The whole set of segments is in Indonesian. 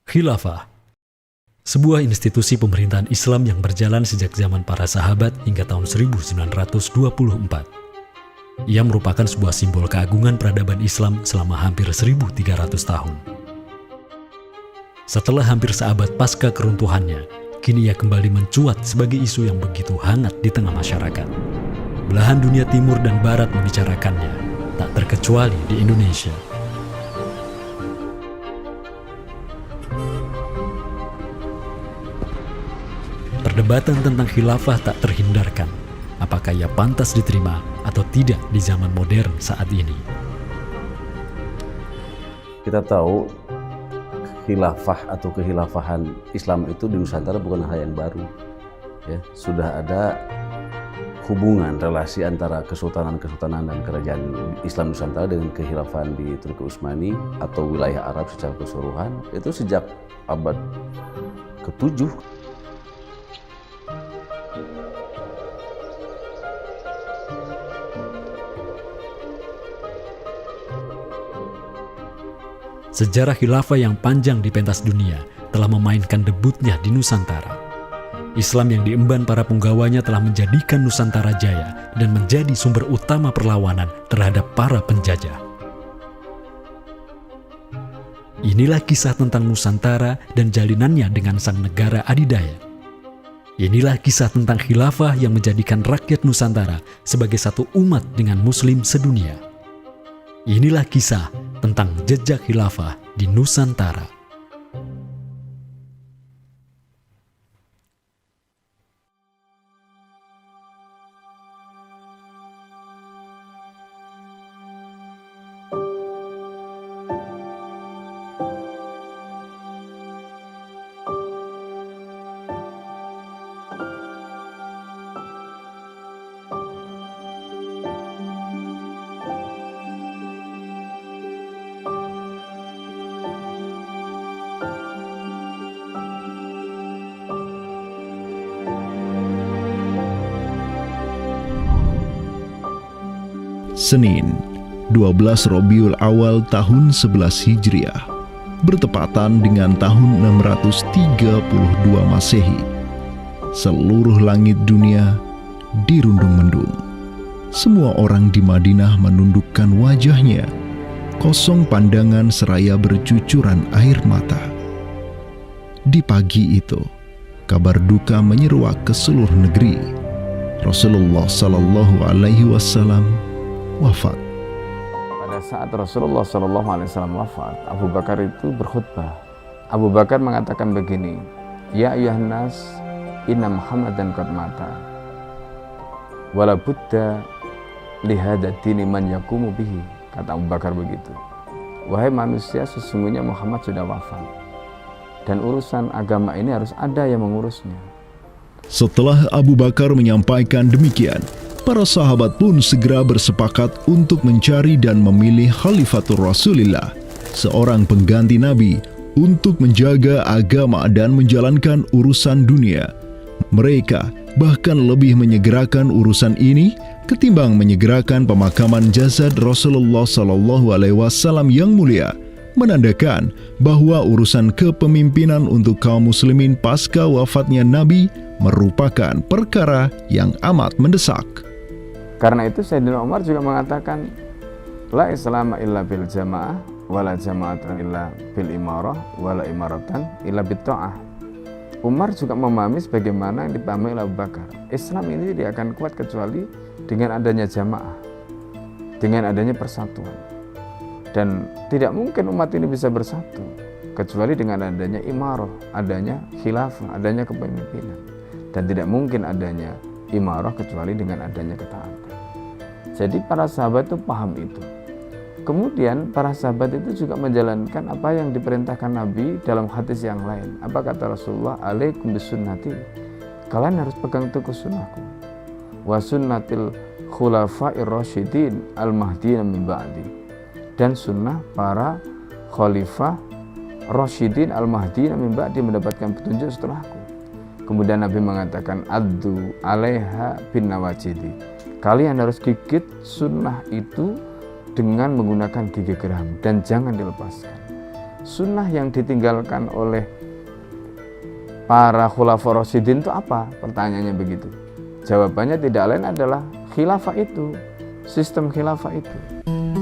Khilafah, sebuah institusi pemerintahan Islam yang berjalan sejak zaman para sahabat hingga tahun 1924. Ia merupakan sebuah simbol keagungan peradaban Islam selama hampir 1.300 tahun. Setelah hampir seabad pasca keruntuhannya, kini ia kembali mencuat sebagai isu yang begitu hangat di tengah masyarakat. Belahan dunia timur dan barat membicarakannya, tak terkecuali di Indonesia. Perdebatan tentang khilafah tak terhindarkan. Apakah ia pantas diterima atau tidak di zaman modern saat ini? Kita tahu khilafah atau kehilafahan Islam itu di Nusantara bukan hal yang baru. Ya, sudah ada hubungan relasi antara kesultanan-kesultanan dan kerajaan Islam Nusantara dengan kehilafahan di Turki Utsmani atau wilayah Arab secara keseluruhan itu sejak abad ke-7. Sejarah khilafah yang panjang di pentas dunia telah memainkan debutnya di Nusantara. Islam yang diemban para punggawanya telah menjadikan Nusantara jaya dan menjadi sumber utama perlawanan terhadap para penjajah. Inilah kisah tentang Nusantara dan jalinannya dengan sang negara adidaya. Inilah kisah tentang khilafah yang menjadikan rakyat Nusantara sebagai satu umat dengan Muslim sedunia. Inilah kisah tentang jejak khilafah di Nusantara. Senin, 12 Rabiul Awal tahun 11 Hijriah, bertepatan dengan tahun 632 Masehi. Seluruh langit dunia dirundung mendung. Semua orang di Madinah menundukkan wajahnya, kosong pandangan seraya bercucuran air mata. Di pagi itu, kabar duka menyeruak ke seluruh negeri. Rasulullah Sallallahu Alaihi Wasallam wafat. Pada saat Rasulullah SAW wafat, Abu Bakar itu berkhutbah. Abu Bakar mengatakan begini, Ya ayyuhan nas, inna Muhammadan qad mata. Wala budda lihada dini man yakumu bihi. Kata Abu Bakar begitu. Wahai manusia, sesungguhnya Muhammad sudah wafat. Dan urusan agama ini harus ada yang mengurusnya. Setelah Abu Bakar menyampaikan demikian, para sahabat pun segera bersepakat untuk mencari dan memilih Khalifatur Rasulillah, seorang pengganti Nabi, untuk menjaga agama dan menjalankan urusan dunia. Mereka bahkan lebih menyegerakan urusan ini ketimbang menyegerakan pemakaman jasad Rasulullah SAW yang mulia, menandakan bahwa urusan kepemimpinan untuk kaum muslimin pasca wafatnya Nabi merupakan perkara yang amat mendesak. Karena itu Sayyidina Umar juga mengatakan, La islama illa bil jamaah, wala jama'atan illa bil imarah, wala imaratan illa bit ta'ah. Umar juga memahami sebagaimana yang dipahami oleh Abu Bakar. Islam ini tidak akan kuat kecuali dengan adanya jamaah, dengan adanya persatuan. Dan tidak mungkin umat ini bisa bersatu kecuali dengan adanya imarah, adanya khilafah, adanya kepemimpinan. Dan tidak mungkin adanya imarah kecuali dengan adanya ketaatan. Jadi para sahabat itu paham itu. Kemudian para sahabat itu juga menjalankan apa yang diperintahkan Nabi dalam hadis yang lain. Apa kata Rasulullah? Alaikum bisunnati. Kalian harus pegang teguh sunnahku. Wa sunnatil khulafa'ir rasyidin al-mahdiyyin min ba'di. Dan sunnah para khalifah rasyidin al-mahdiyyin min ba'di, mendapatkan petunjuk setelahku. Kemudian Nabi mengatakan, Addu alaiha bin nawajidi. Kalian harus gigit sunnah itu dengan menggunakan gigi geram dan jangan dilepaskan. sunnah yang ditinggalkan oleh para khulafaur rasyidin itu apa? Pertanyaannya begitu. Jawabannya tidak lain adalah khilafah itu, sistem khilafah itu.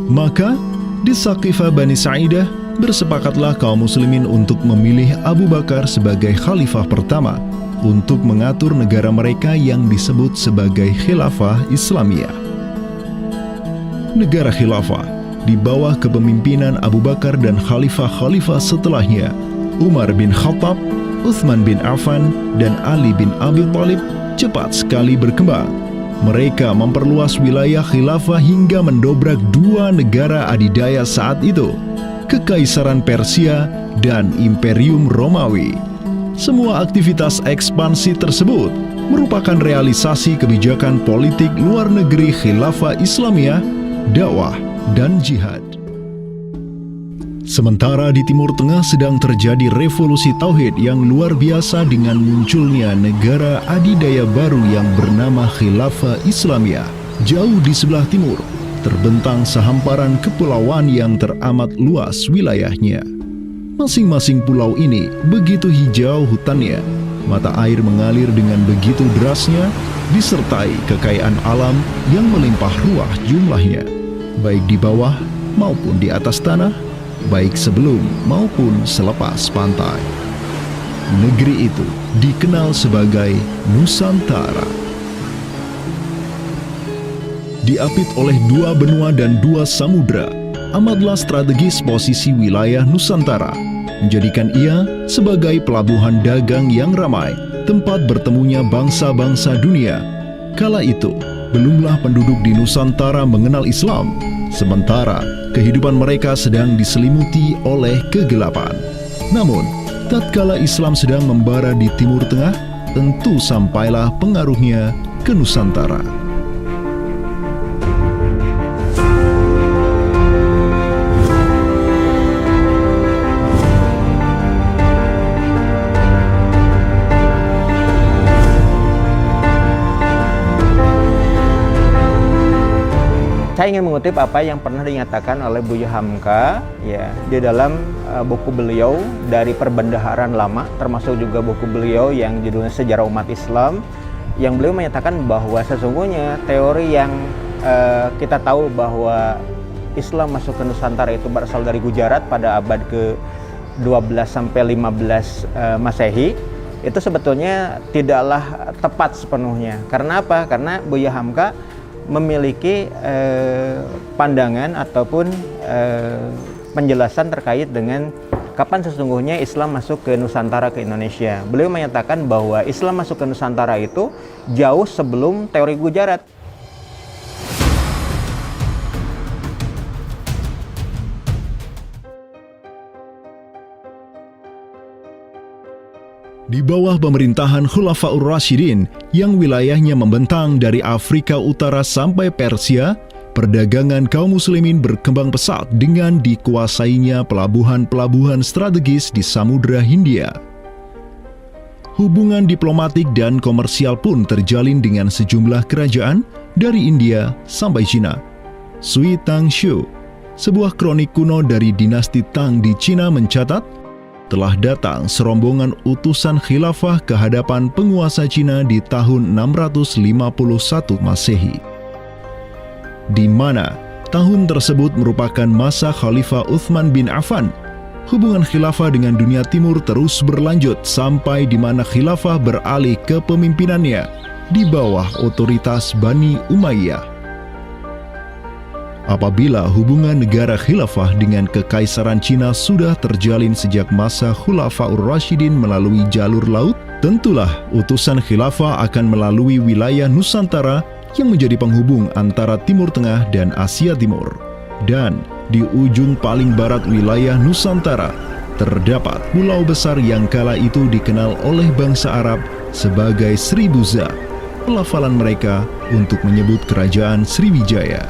Maka di Saqifah Bani Sa'idah bersepakatlah kaum muslimin untuk memilih Abu Bakar sebagai khalifah pertama untuk mengatur negara mereka yang disebut sebagai khilafah Islamiyah. Negara khilafah di bawah kepemimpinan Abu Bakar dan khalifah-khalifah setelahnya, Umar bin Khattab, Utsman bin Affan, dan Ali bin Abi Thalib cepat sekali berkembang. Mereka memperluas wilayah khilafah hingga mendobrak dua negara adidaya saat itu, Kekaisaran Persia dan Imperium Romawi. Semua aktivitas ekspansi tersebut merupakan realisasi kebijakan politik luar negeri khilafah Islamiyah, dakwah, dan jihad. Sementara di Timur Tengah sedang terjadi revolusi tauhid yang luar biasa dengan munculnya negara adidaya baru yang bernama Khilafah Islamiyah. Jauh di sebelah timur, terbentang sehamparan kepulauan yang teramat luas wilayahnya. Masing-masing pulau ini begitu hijau hutannya, mata air mengalir dengan begitu derasnya, disertai kekayaan alam yang melimpah ruah jumlahnya, baik di bawah maupun di atas tanah, baik sebelum maupun selepas pantai. Negeri itu dikenal sebagai Nusantara. Diapit oleh dua benua dan dua samudra, amatlah strategis posisi wilayah Nusantara, menjadikan ia sebagai pelabuhan dagang yang ramai, tempat bertemunya bangsa-bangsa dunia. Kala itu, belumlah penduduk di Nusantara mengenal Islam, sementara kehidupan mereka sedang diselimuti oleh kegelapan. Namun, tatkala Islam sedang membara di Timur Tengah, tentu sampailah pengaruhnya ke Nusantara. Saya ingin mengutip apa yang pernah dinyatakan oleh Buya Hamka ya di dalam buku beliau dari Perbendaharaan Lama, termasuk juga buku beliau yang judulnya Sejarah Umat Islam, yang beliau menyatakan bahwa sesungguhnya teori yang kita tahu bahwa Islam masuk ke Nusantara itu berasal dari Gujarat pada abad ke-12 sampai 15 Masehi, itu sebetulnya tidaklah tepat sepenuhnya. Karena apa? Karena Buya Hamka memiliki pandangan ataupun penjelasan terkait dengan kapan sesungguhnya Islam masuk ke Nusantara, ke Indonesia. Beliau menyatakan bahwa Islam masuk ke Nusantara itu jauh sebelum teori Gujarat. Di bawah pemerintahan Khulafaur Rasyidin yang wilayahnya membentang dari Afrika Utara sampai Persia, perdagangan kaum muslimin berkembang pesat dengan dikuasainya pelabuhan-pelabuhan strategis di Samudra Hindia. Hubungan diplomatik dan komersial pun terjalin dengan sejumlah kerajaan dari India sampai Cina. Sui Tang Xiu, sebuah kronik kuno dari dinasti Tang di Cina mencatat, telah datang serombongan utusan khilafah ke hadapan penguasa Cina di tahun 651 Masehi. Di mana tahun tersebut merupakan masa Khalifah Utsman bin Affan. Hubungan khilafah dengan dunia timur terus berlanjut sampai di mana khilafah beralih ke pemimpinannya di bawah otoritas Bani Umayyah. Apabila hubungan negara khilafah dengan kekaisaran Cina sudah terjalin sejak masa Khulafaur Rasyidin melalui jalur laut, tentulah utusan khilafah akan melalui wilayah Nusantara yang menjadi penghubung antara Timur Tengah dan Asia Timur. Dan di ujung paling barat wilayah Nusantara, terdapat pulau besar yang kala itu dikenal oleh bangsa Arab sebagai Sribuza, pelafalan mereka untuk menyebut kerajaan Sriwijaya.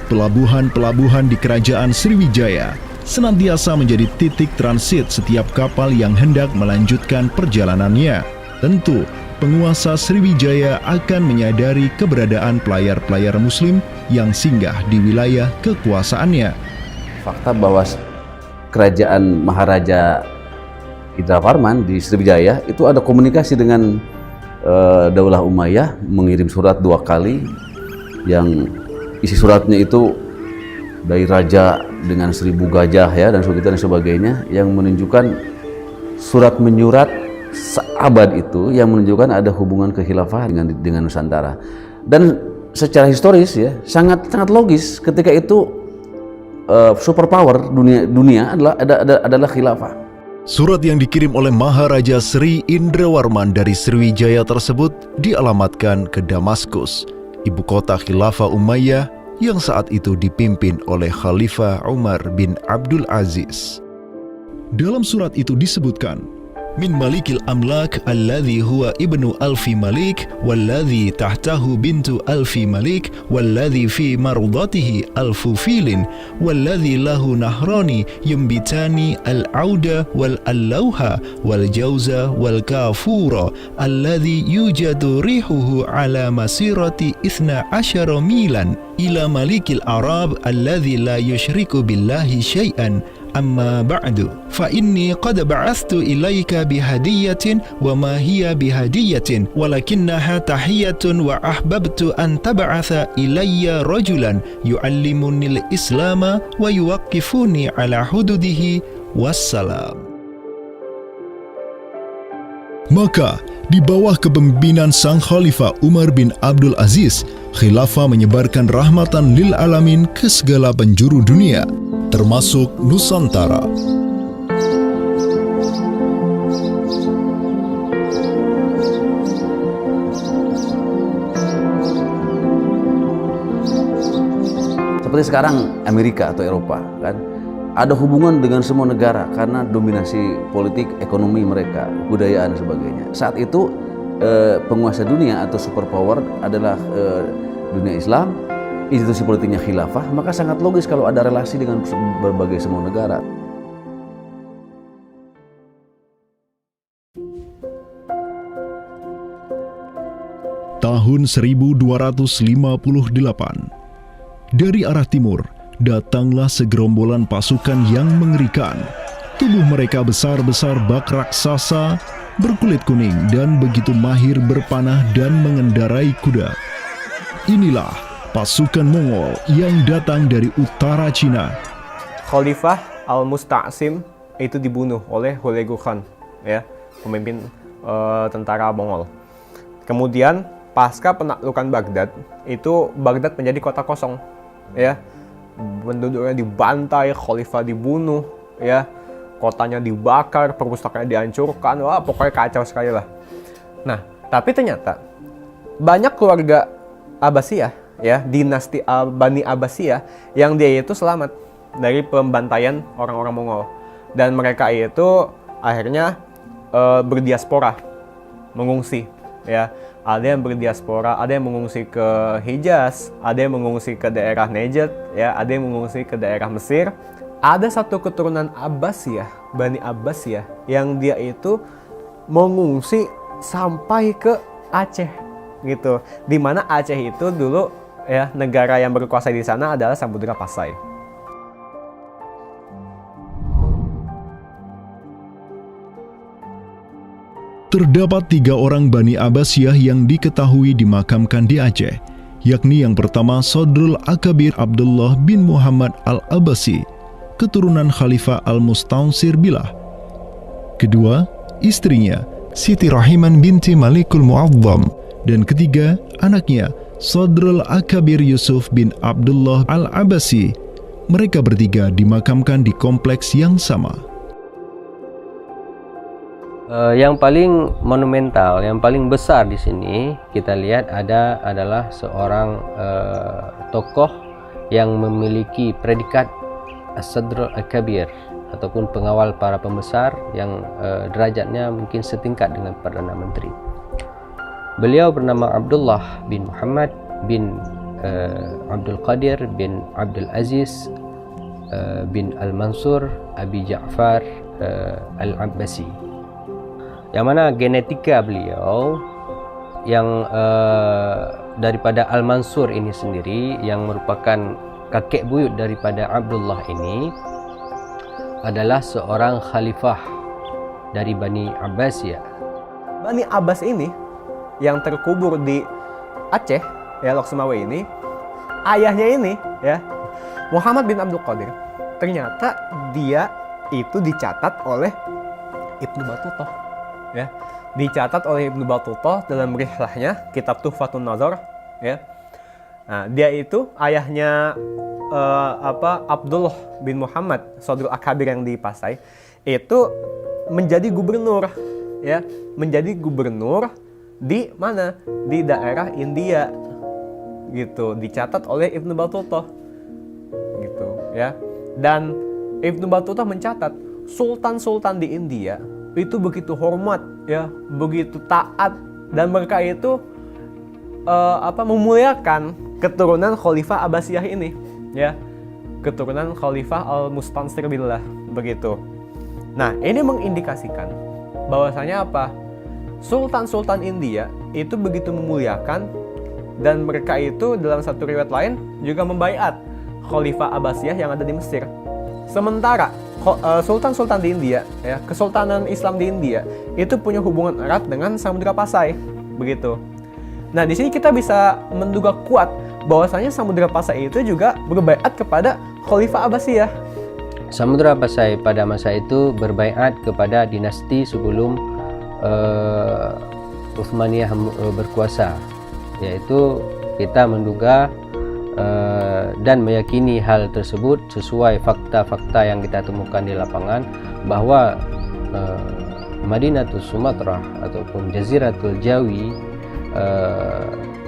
Pelabuhan-pelabuhan di kerajaan Sriwijaya senantiasa menjadi titik transit setiap kapal yang hendak melanjutkan perjalanannya. Tentu, penguasa Sriwijaya akan menyadari keberadaan pelayar-pelayar muslim yang singgah di wilayah kekuasaannya. fakta bahwa kerajaan Maharaja Indraparman di Sriwijaya itu ada komunikasi dengan Daulah Umayyah, mengirim surat 2 kali yang isi suratnya itu dari raja dengan 1000 gajah ya dan sebagainya, yang menunjukkan surat menyurat seabad itu yang menunjukkan ada hubungan kekhilafahan dengan Nusantara. Dan secara historis ya sangat logis ketika itu superpower dunia adalah khilafah. Surat yang dikirim oleh Maharaja Sri Indrawarman dari Sriwijaya tersebut dialamatkan ke Damaskus, ibu kota Khilafah Umayyah yang saat itu dipimpin oleh Khalifah Umar bin Abdul Aziz. Dalam surat itu disebutkan, min malikil amlak alladhi huwa ibnu alfi malik walladhi tahtahu bintu alfi malik walladhi fi marudatihi alfu filin walladhi lahu nahrani yumbitani al-auda wal-allawha wal-jawza wal-kafura alladhi yujadu rihuhu ala masirati 12 milan ila malikil arab alladhi la yushriku billahi syai'an. Amma ba'du, fa inni qad ba'athtu ilaika bihadiyatin wa ma hiya bihadiyatin walakinnaha tahiyatun wa ahbabtu an tab'atha ilayya rajulan yu'allimunil islama wa yuwaqqifuni ala hududihi wassalam. Maka di bawah kepemimpinan sang Khalifah Umar bin Abdul Aziz, khilafah menyebarkan rahmatan lil alamin ke segala penjuru dunia, termasuk Nusantara. Seperti sekarang Amerika atau Eropa kan ada hubungan dengan semua negara karena dominasi politik, ekonomi mereka, budayaan dan sebagainya. Saat itu penguasa dunia atau superpower adalah dunia Islam, institusi politiknya khilafah, maka sangat logis kalau ada relasi dengan berbagai semua negara. Tahun 1258, dari arah timur datanglah segerombolan pasukan yang mengerikan. Tubuh mereka besar-besar bak raksasa, berkulit kuning dan begitu mahir berpanah dan mengendarai kuda. Inilah pasukan Mongol yang datang dari utara Cina. Khalifah Al-Musta'sim itu dibunuh oleh Hulagu Khan, ya, pemimpin tentara Mongol. Kemudian pasca penaklukan Baghdad, itu Baghdad menjadi kota kosong, ya. Penduduknya dibantai, khalifah dibunuh, ya. Kotanya dibakar, perpustakaannya dihancurkan, wah pokoknya kacau sekali lah. Nah, tapi ternyata banyak keluarga Abbasiyah, ya, dinasti Bani Abbasiyah yang dia itu selamat dari pembantaian orang-orang Mongol, dan mereka itu akhirnya berdiaspora, mengungsi, ya. Ada yang berdiaspora, ada yang mengungsi ke Hijaz, ada yang mengungsi ke daerah Najd, ya, ada yang mengungsi ke daerah Mesir. Ada satu keturunan Abbasiyah, Bani Abbasiyah, yang dia itu mengungsi sampai ke Aceh, gitu. Di mana Aceh itu dulu, ya, negara yang berkuasa di sana adalah Samudra Pasai. Terdapat 3 orang Bani Abbasiyah yang diketahui dimakamkan di Aceh, yakni yang pertama Sodrul Akabir Abdullah bin Muhammad Al-Abbasi, keturunan Khalifah Al-Mustaunsir Billah. Kedua, istrinya Siti Rahiman binti Malikul Mu'azzam, dan ketiga, anaknya Sodrul Akabir Yusuf bin Abdullah Al-Abbasi. Mereka bertiga dimakamkan di kompleks yang sama. Yang paling monumental, yang paling besar di sini kita lihat adalah seorang tokoh yang memiliki predikat As-Sadr Al-Kabir ataupun pengawal para pembesar yang derajatnya mungkin setingkat dengan Perdana Menteri. Beliau bernama Abdullah bin Muhammad bin Abdul Qadir bin Abdul Aziz bin Al-Mansur Abi Ja'far Al-Abbasi, yang mana genetika beliau yang daripada Al-Mansur ini sendiri yang merupakan kakek buyut daripada Abdullah ini adalah seorang khalifah dari Bani Abbasiyah. Bani Abbas ini yang terkubur di Aceh, ya, Lok Sumawe ini, ayahnya ini, ya, Muhammad bin Abdul Qadir, ternyata dia itu dicatat oleh Ibnu Battutah, ya, dicatat oleh Ibnu Battutah dalam rihlahnya kitab Tuhfatun Nazar, ya. Nah, dia itu ayahnya Abdullah bin Muhammad Sodrul Akabir yang di Pasai itu menjadi gubernur, ya, menjadi gubernur di mana? Di daerah India, gitu, dicatat oleh Ibnu Battutah, gitu, ya. Dan Ibnu Battutah mencatat sultan-sultan di India itu begitu hormat, ya, begitu taat, dan mereka itu memuliakan keturunan Khalifah Abbasiyah ini, ya, keturunan Khalifah Al-Mustansir Billah, begitu. Nah, ini mengindikasikan bahwasanya apa? Sultan-sultan India itu begitu memuliakan, dan mereka itu dalam satu riwayat lain juga membaiat Khalifah Abbasiyah yang ada di Mesir. Sementara sultan-sultan di India, ya, Kesultanan Islam di India itu punya hubungan erat dengan Samudra Pasai, begitu. Nah, di sini kita bisa menduga kuat bahwasanya Samudra Pasai itu juga berbaiat kepada Khalifah Abbasiyah. Samudra Pasai pada masa itu berbaiat kepada dinasti sebelum Utsmaniyah berkuasa, yaitu kita menduga dan meyakini hal tersebut sesuai fakta-fakta yang kita temukan di lapangan bahwa Madinatul Sumatera ataupun Jaziratul Jawi,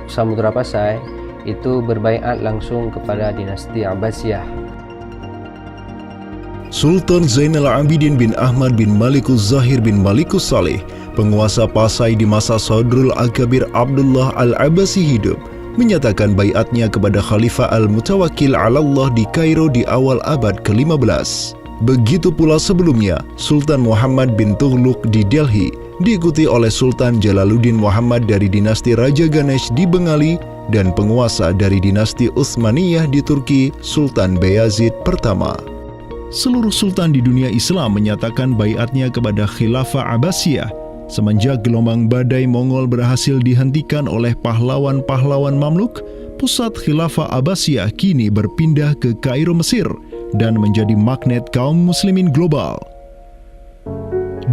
Samudra Pasai itu berbaiat langsung kepada dinasti Abbasiyah. Sultan Zainal Abidin bin Ahmad bin Malikus Zahir bin Malikus Saleh, penguasa Pasai di masa Sodrul Akabir Abdullah Al-Abbasi hidup, menyatakan baiatnya kepada Khalifah Al-Mutawakkil 'alallah di Kairo di awal abad ke-15. Begitu pula sebelumnya, Sultan Muhammad bin Tughluk di Delhi diikuti oleh Sultan Jalaluddin Muhammad dari dinasti Raja Ganesh di Bengali dan penguasa dari dinasti Utsmaniyah di Turki, Sultan Bayazid pertama. Seluruh sultan di dunia Islam menyatakan baiatnya kepada Khilafah Abbasiyah semenjak gelombang badai Mongol berhasil dihentikan oleh pahlawan-pahlawan Mamluk. Pusat Khilafah Abbasiyah kini berpindah ke Kairo, Mesir, dan menjadi magnet kaum muslimin global.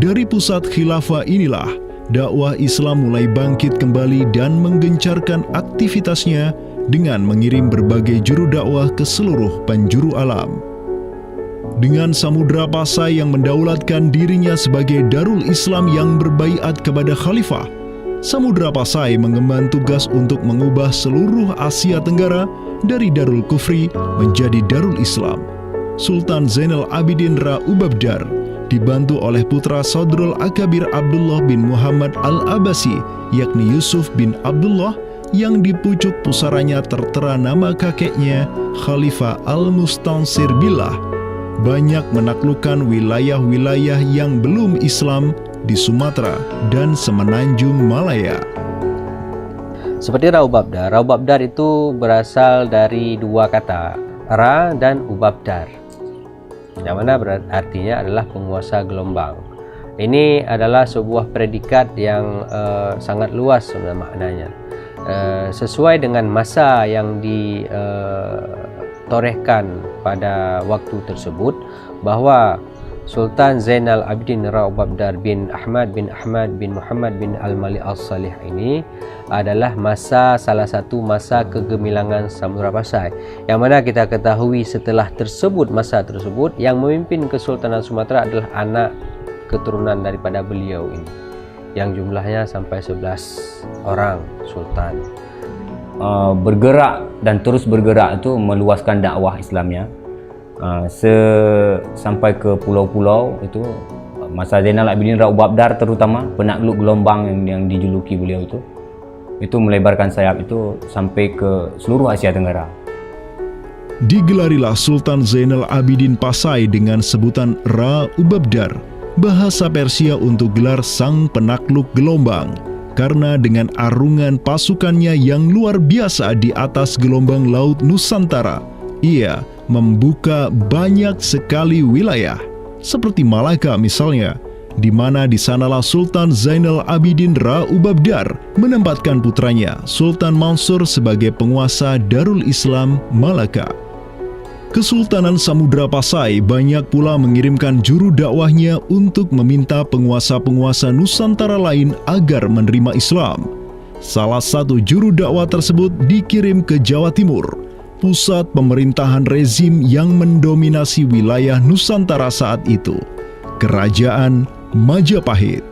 Dari pusat khilafah inilah dakwah Islam mulai bangkit kembali dan menggencarkan aktivitasnya dengan mengirim berbagai juru dakwah ke seluruh penjuru alam. Dengan Samudra Pasai yang mendaulatkan dirinya sebagai Darul Islam yang berbaiat kepada Khalifah, Samudra Pasai mengemban tugas untuk mengubah seluruh Asia Tenggara dari Darul Kufri menjadi Darul Islam. Sultan Zainal Abidin Ra Ubabdar dibantu oleh putra Sodrul Akabir Abdullah bin Muhammad Al-Abbasi, yakni Yusuf bin Abdullah, yang di pucuk pusaranya tertera nama kakeknya Khalifah Al-Mustansir Billah, banyak menaklukkan wilayah-wilayah yang belum Islam di Sumatera dan Semenanjung Malaya. Seperti Ra Ubabdar. Ra Ubabdar itu berasal dari dua kata, Ra dan Ubabdar, yang mana artinya adalah penguasa gelombang. Ini adalah sebuah predikat yang sangat luas sebenarnya maknanya. Sesuai dengan masa yang ditorehkan pada waktu tersebut, bahwa Sultan Zainal Abidin Ra Ubabdar bin Ahmad bin Muhammad bin Al-Malik Al-Salih ini adalah salah satu masa kegemilangan Samudra Pasai, yang mana kita ketahui setelah masa tersebut yang memimpin Kesultanan Sumatera adalah anak keturunan daripada beliau ini, yang jumlahnya sampai 11 orang sultan. Bergerak dan terus bergerak itu meluaskan dakwah Islamnya sampai ke pulau-pulau. Itu masa Zainal Abidin Ra Ubabdar, terutama penakluk gelombang yang dijuluki beliau itu melebarkan sayap itu sampai ke seluruh Asia Tenggara. Digelarilah Sultan Zainal Abidin Pasai dengan sebutan Ra Ubabdar, bahasa Persia untuk gelar sang penakluk gelombang, karena dengan arungan pasukannya yang luar biasa di atas gelombang laut Nusantara, ia membuka banyak sekali wilayah, seperti Malaka misalnya, di mana di sanalah Sultan Zainal Abidin Ra Ubabdar menempatkan putranya Sultan Mansur sebagai penguasa Darul Islam Malaka. Kesultanan Samudra Pasai banyak pula mengirimkan juru dakwahnya untuk meminta penguasa-penguasa Nusantara lain agar menerima Islam. Salah satu juru dakwah tersebut dikirim ke Jawa Timur, pusat pemerintahan rezim yang mendominasi wilayah Nusantara saat itu, Kerajaan Majapahit.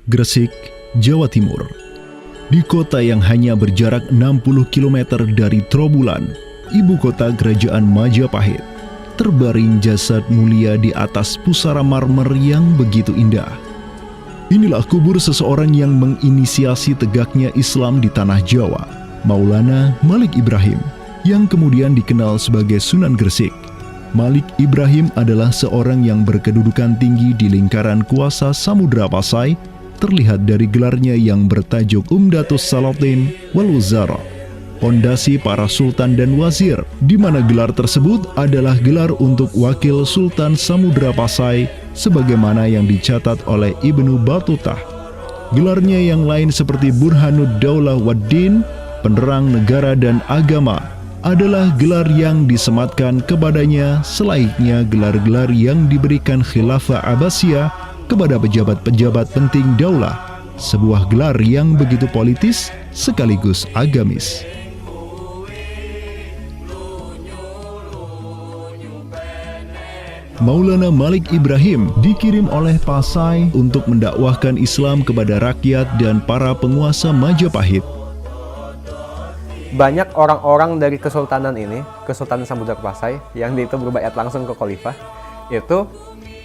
Gresik, Jawa Timur. Di kota yang hanya berjarak 60 km dari Trowulan, ibu kota Kerajaan Majapahit, terbaring jasad mulia di atas pusara marmer yang begitu indah. Inilah kubur seseorang yang menginisiasi tegaknya Islam di tanah Jawa, Maulana Malik Ibrahim, yang kemudian dikenal sebagai Sunan Gresik. Malik Ibrahim adalah seorang yang berkedudukan tinggi di lingkaran kuasa Samudra Pasai, terlihat dari gelarnya yang bertajuk Umdatus Salatin wal Wuzara, pondasi para sultan dan wazir, di mana gelar tersebut adalah gelar untuk wakil Sultan Samudra Pasai, sebagaimana yang dicatat oleh Ibnu Batutah. Gelarnya yang lain seperti Burhanud Daulah Waddin, penerang negara dan agama, adalah gelar yang disematkan kepadanya selayaknya gelar-gelar yang diberikan Khilafah Abbasiyah kepada pejabat-pejabat penting daulah, sebuah gelar yang begitu politis sekaligus agamis. Maulana Malik Ibrahim dikirim oleh Pasai untuk mendakwahkan Islam kepada rakyat dan para penguasa Majapahit. Banyak orang-orang dari kesultanan ini, Kesultanan Samudra Pasai, yang itu berbaiat langsung ke khalifah, itu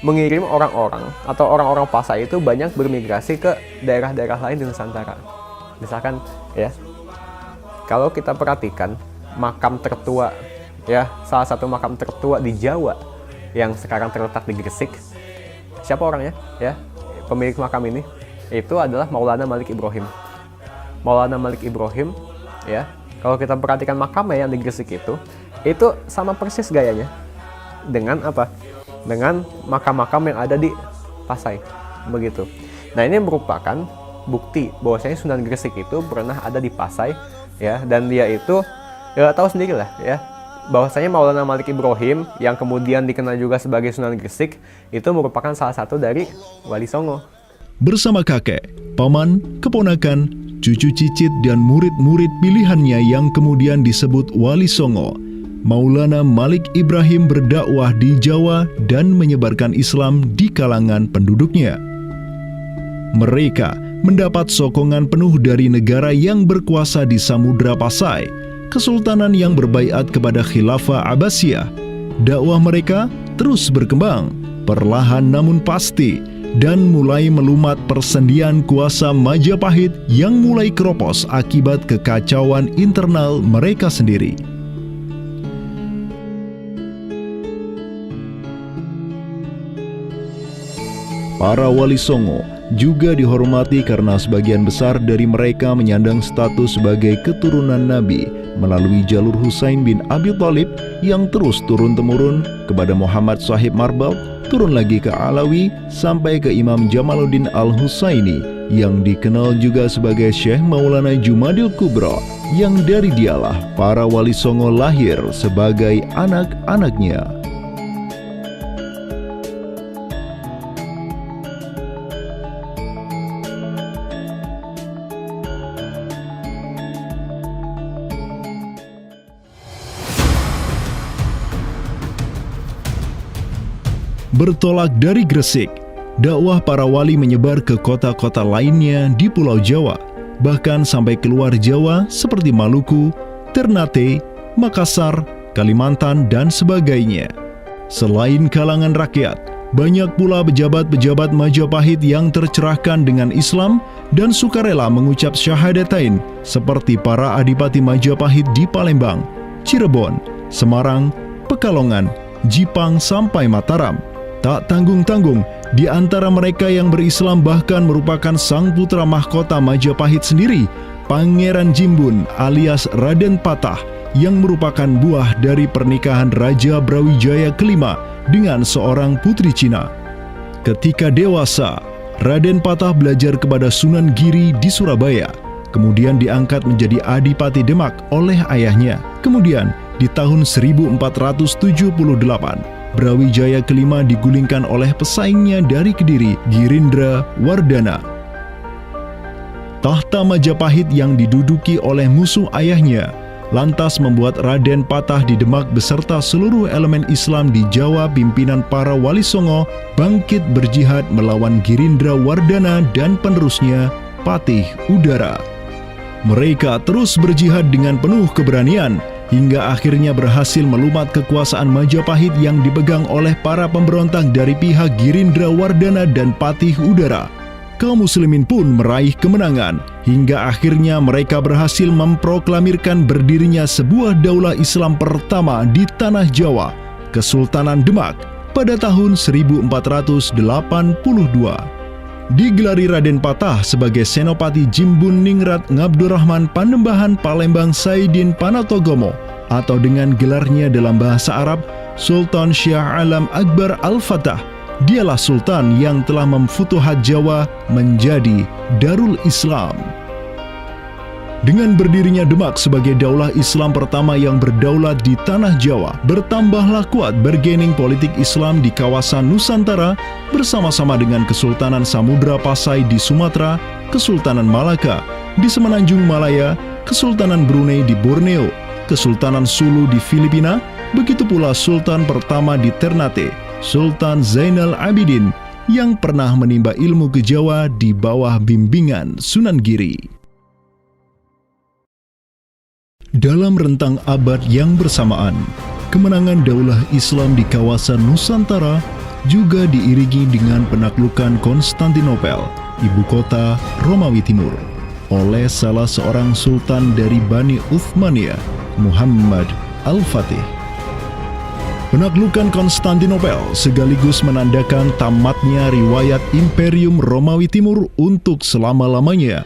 mengirim orang-orang atau orang-orang Pasai itu banyak bermigrasi ke daerah-daerah lain di Nusantara. Misalkan ya, kalau kita perhatikan makam tertua ya, salah satu makam tertua di Jawa yang sekarang terletak di Gresik, siapa orangnya ya? Pemilik makam ini itu adalah Maulana Malik Ibrahim. Maulana Malik Ibrahim ya, kalau kita perhatikan makamnya yang di Gresik itu sama persis gayanya dengan apa? Dengan makam-makam yang ada di Pasai, begitu. Nah, ini merupakan bukti bahwasanya Sunan Gresik itu pernah ada di Pasai ya, dan dia itu ya tahu sendiri lah ya, bahwasanya Maulana Malik Ibrahim yang kemudian dikenal juga sebagai Sunan Gresik itu merupakan salah satu dari Wali Songo. Bersama kakek, paman, keponakan, cucu cicit dan murid-murid pilihannya yang kemudian disebut Wali Songo, Maulana Malik Ibrahim berdakwah di Jawa dan menyebarkan Islam di kalangan penduduknya. Mereka mendapat sokongan penuh dari negara yang berkuasa di Samudra Pasai, kesultanan yang berbaiat kepada Khilafah Abbasiyah. Dakwah mereka terus berkembang, perlahan namun pasti, dan mulai melumat persendian kuasa Majapahit yang mulai keropos akibat kekacauan internal mereka sendiri. Para Wali Songo juga dihormati karena sebagian besar dari mereka menyandang status sebagai keturunan Nabi melalui jalur Husain bin Abi Thalib yang terus turun-temurun kepada Muhammad Sahib Marbal, turun lagi ke Alawi sampai ke Imam Jamaluddin Al-Husaini yang dikenal juga sebagai Syekh Maulana Jumadil Kubra, yang dari dialah para Wali Songo lahir sebagai anak-anaknya. Bertolak dari Gresik, dakwah para wali menyebar ke kota-kota lainnya di Pulau Jawa, bahkan sampai keluar Jawa seperti Maluku, Ternate, Makassar, Kalimantan, dan sebagainya. Selain kalangan rakyat, banyak pula pejabat-pejabat Majapahit yang tercerahkan dengan Islam dan sukarela mengucap syahadatain, seperti para adipati Majapahit di Palembang, Cirebon, Semarang, Pekalongan, Jipang, sampai Mataram. Tak tanggung-tanggung, di antara mereka yang berislam bahkan merupakan sang putra mahkota Majapahit sendiri, Pangeran Jimbun alias Raden Patah, yang merupakan buah dari pernikahan Raja Brawijaya kelima dengan seorang putri Cina. Ketika dewasa, Raden Patah belajar kepada Sunan Giri di Surabaya, kemudian diangkat menjadi Adipati Demak oleh ayahnya. Kemudian, di tahun 1478, Brawijaya kelima digulingkan oleh pesaingnya dari Kediri, Girindra Wardana. Tahta Majapahit yang diduduki oleh musuh ayahnya lantas membuat Raden Patah di Demak beserta seluruh elemen Islam di Jawa pimpinan para Wali Songo bangkit berjihad melawan Girindra Wardana dan penerusnya Patih Udara. Mereka terus berjihad dengan penuh keberanian hingga akhirnya berhasil melumat kekuasaan Majapahit yang dipegang oleh para pemberontak dari pihak Girindra Wardana dan Patih Udara. Kaum muslimin pun meraih kemenangan hingga akhirnya mereka berhasil memproklamirkan berdirinya sebuah daulah Islam pertama di tanah Jawa, Kesultanan Demak, pada tahun 1482. Digelari Raden Patah sebagai Senopati Jimbun Ningrat Ngabdurrahman Panembahan Palembang Saidin Panatogomo, atau dengan gelarnya dalam bahasa Arab Sultan Syah Alam Akbar Al-Fatah. Dialah Sultan yang telah memfutuhat Jawa menjadi Darul Islam. Dengan berdirinya Demak sebagai daulah Islam pertama yang berdaulat di tanah Jawa, bertambahlah kuat bargaining politik Islam di kawasan Nusantara bersama-sama dengan Kesultanan Samudra Pasai di Sumatera, Kesultanan Malaka di Semenanjung Malaya, Kesultanan Brunei di Borneo, Kesultanan Sulu di Filipina, begitu pula Sultan pertama di Ternate, Sultan Zainal Abidin, yang pernah menimba ilmu ke Jawa di bawah bimbingan Sunan Giri. Dalam rentang abad yang bersamaan, kemenangan daulah Islam di kawasan Nusantara juga diiringi dengan penaklukan Konstantinopel, ibu kota Romawi Timur, oleh salah seorang sultan dari Bani Uthmaniyah, Muhammad Al-Fatih. Penaklukan Konstantinopel sekaligus menandakan tamatnya riwayat Imperium Romawi Timur untuk selama-lamanya.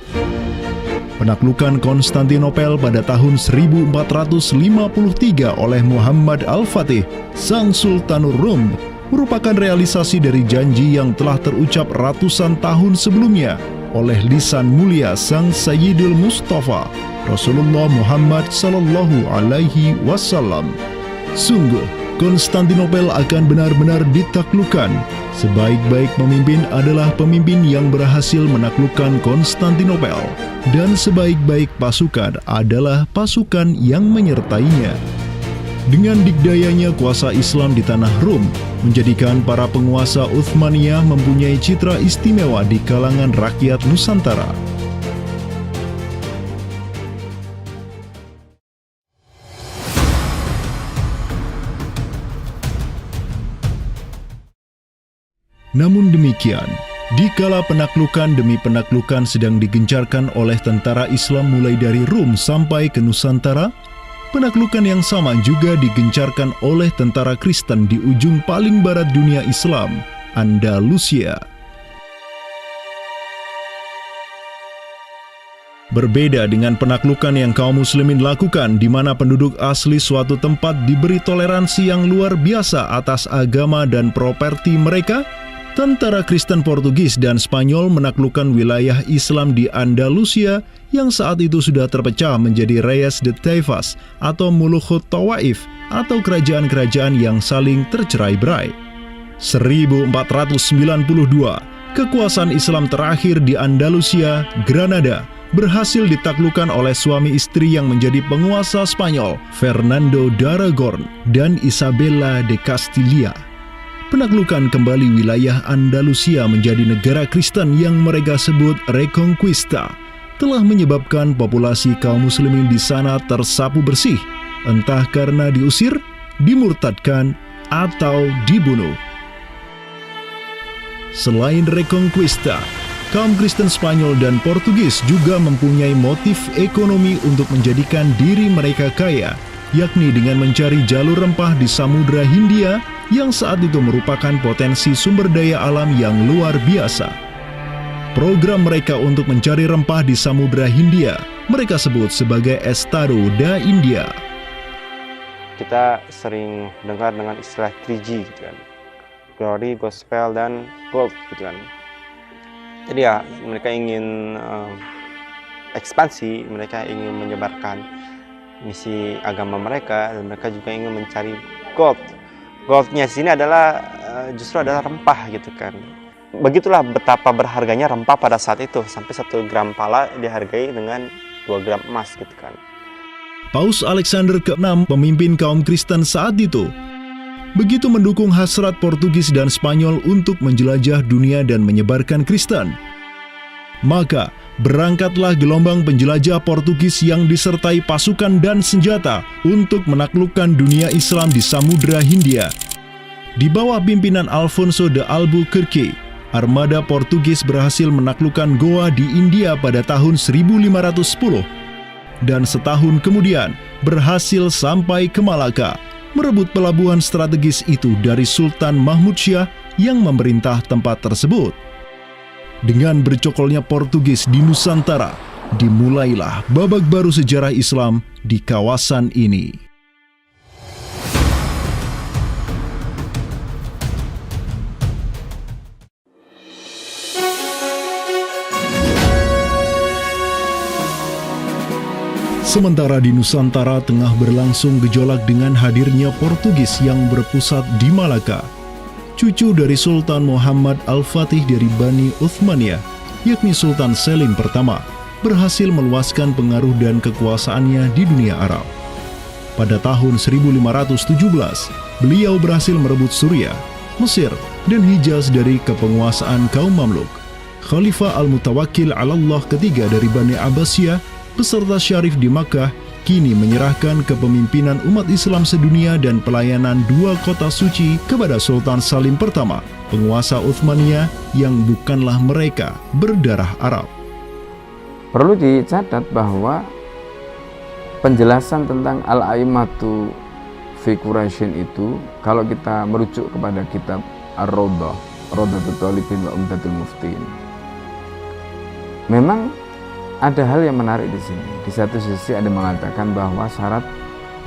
Penaklukan Konstantinopel pada tahun 1453 oleh Muhammad Al-Fatih, sang Sultanul Rum, merupakan realisasi dari janji yang telah terucap ratusan tahun sebelumnya oleh lisan mulia sang Sayyidul Mustafa, Rasulullah Muhammad Sallallahu Alaihi Wasallam. Sungguh, Konstantinopel akan benar-benar ditaklukkan. Sebaik-baik pemimpin adalah pemimpin yang berhasil menaklukkan Konstantinopel, dan sebaik-baik pasukan adalah pasukan yang menyertainya. Dengan dikdayanya kuasa Islam di tanah Rum, menjadikan para penguasa Uthmaniyah mempunyai citra istimewa di kalangan rakyat Nusantara. Namun demikian, dikala penaklukan demi penaklukan sedang digencarkan oleh tentara Islam mulai dari Rum sampai ke Nusantara, penaklukan yang sama juga digencarkan oleh tentara Kristen di ujung paling barat dunia Islam, Andalusia. Berbeda dengan penaklukan yang kaum muslimin lakukan, di mana penduduk asli suatu tempat diberi toleransi yang luar biasa atas agama dan properti mereka, tentara Kristen Portugis dan Spanyol menaklukkan wilayah Islam di Andalusia yang saat itu sudah terpecah menjadi Reyes de Taifas atau Mulukhut Tawaif atau kerajaan-kerajaan yang saling tercerai-berai. 1492, kekuasaan Islam terakhir di Andalusia, Granada, berhasil ditaklukkan oleh suami istri yang menjadi penguasa Spanyol, Fernando de Aragon dan Isabella de Castilla. Penaklukan kembali wilayah Andalusia menjadi negara Kristen yang mereka sebut Reconquista telah menyebabkan populasi kaum muslimin di sana tersapu bersih, entah karena diusir, dimurtadkan, atau dibunuh. Selain Reconquista, kaum Kristen Spanyol dan Portugis juga mempunyai motif ekonomi untuk menjadikan diri mereka kaya, yakni dengan mencari jalur rempah di Samudra Hindia yang saat itu merupakan potensi sumber daya alam yang luar biasa. Program mereka untuk mencari rempah di Samudra Hindia mereka sebut sebagai Estado da India. Kita sering dengar dengan istilah 3G gitu kan, Glory, Gospel, dan Gold gitu kan. Jadi ya mereka ingin ekspansi, mereka ingin menyebarkan misi agama mereka, dan mereka juga ingin mencari gold. Goldnya sini adalah justru adalah rempah gitu kan. Begitulah betapa berharganya rempah pada saat itu, sampai 1 gram pala dihargai dengan 2 gram emas gitu kan. Paus Alexander ke-6, pemimpin kaum Kristen saat itu, begitu mendukung hasrat Portugis dan Spanyol untuk menjelajah dunia dan menyebarkan Kristen. Maka, berangkatlah gelombang penjelajah Portugis yang disertai pasukan dan senjata untuk menaklukkan dunia Islam di Samudra Hindia. Di bawah pimpinan Alfonso de Albuquerque, armada Portugis berhasil menaklukkan Goa di India pada tahun 1510 dan setahun kemudian berhasil sampai ke Malaka, merebut pelabuhan strategis itu dari Sultan Mahmud Syah yang memerintah tempat tersebut. Dengan bercokolnya Portugis di Nusantara, dimulailah babak baru sejarah Islam di kawasan ini. Sementara di Nusantara tengah berlangsung gejolak dengan hadirnya Portugis yang berpusat di Malaka, cucu dari Sultan Muhammad Al-Fatih dari Bani Uthmaniyah, yakni Sultan Selim pertama, berhasil meluaskan pengaruh dan kekuasaannya di dunia Arab. Pada tahun 1517, beliau berhasil merebut Suriah, Mesir, dan Hijaz dari kepenguasaan kaum Mamluk. Khalifah Al-Mutawakkil 'alallah ketiga dari Bani Abbasiyah beserta Syarif di Makkah kini menyerahkan kepemimpinan umat Islam sedunia dan pelayanan 2 kota suci kepada Sultan Salim pertama, penguasa Uthmaniyah yang bukanlah mereka berdarah Arab. Perlu dicatat bahwa penjelasan tentang Al-A'immatu fi Quraisyin itu, kalau kita merujuk kepada kitab Ar-Rawdah, Rawdatul Thalibin wa Umdatul Muftiin, memang ada hal yang menarik di sini. Di satu sisi ada mengatakan bahwa syarat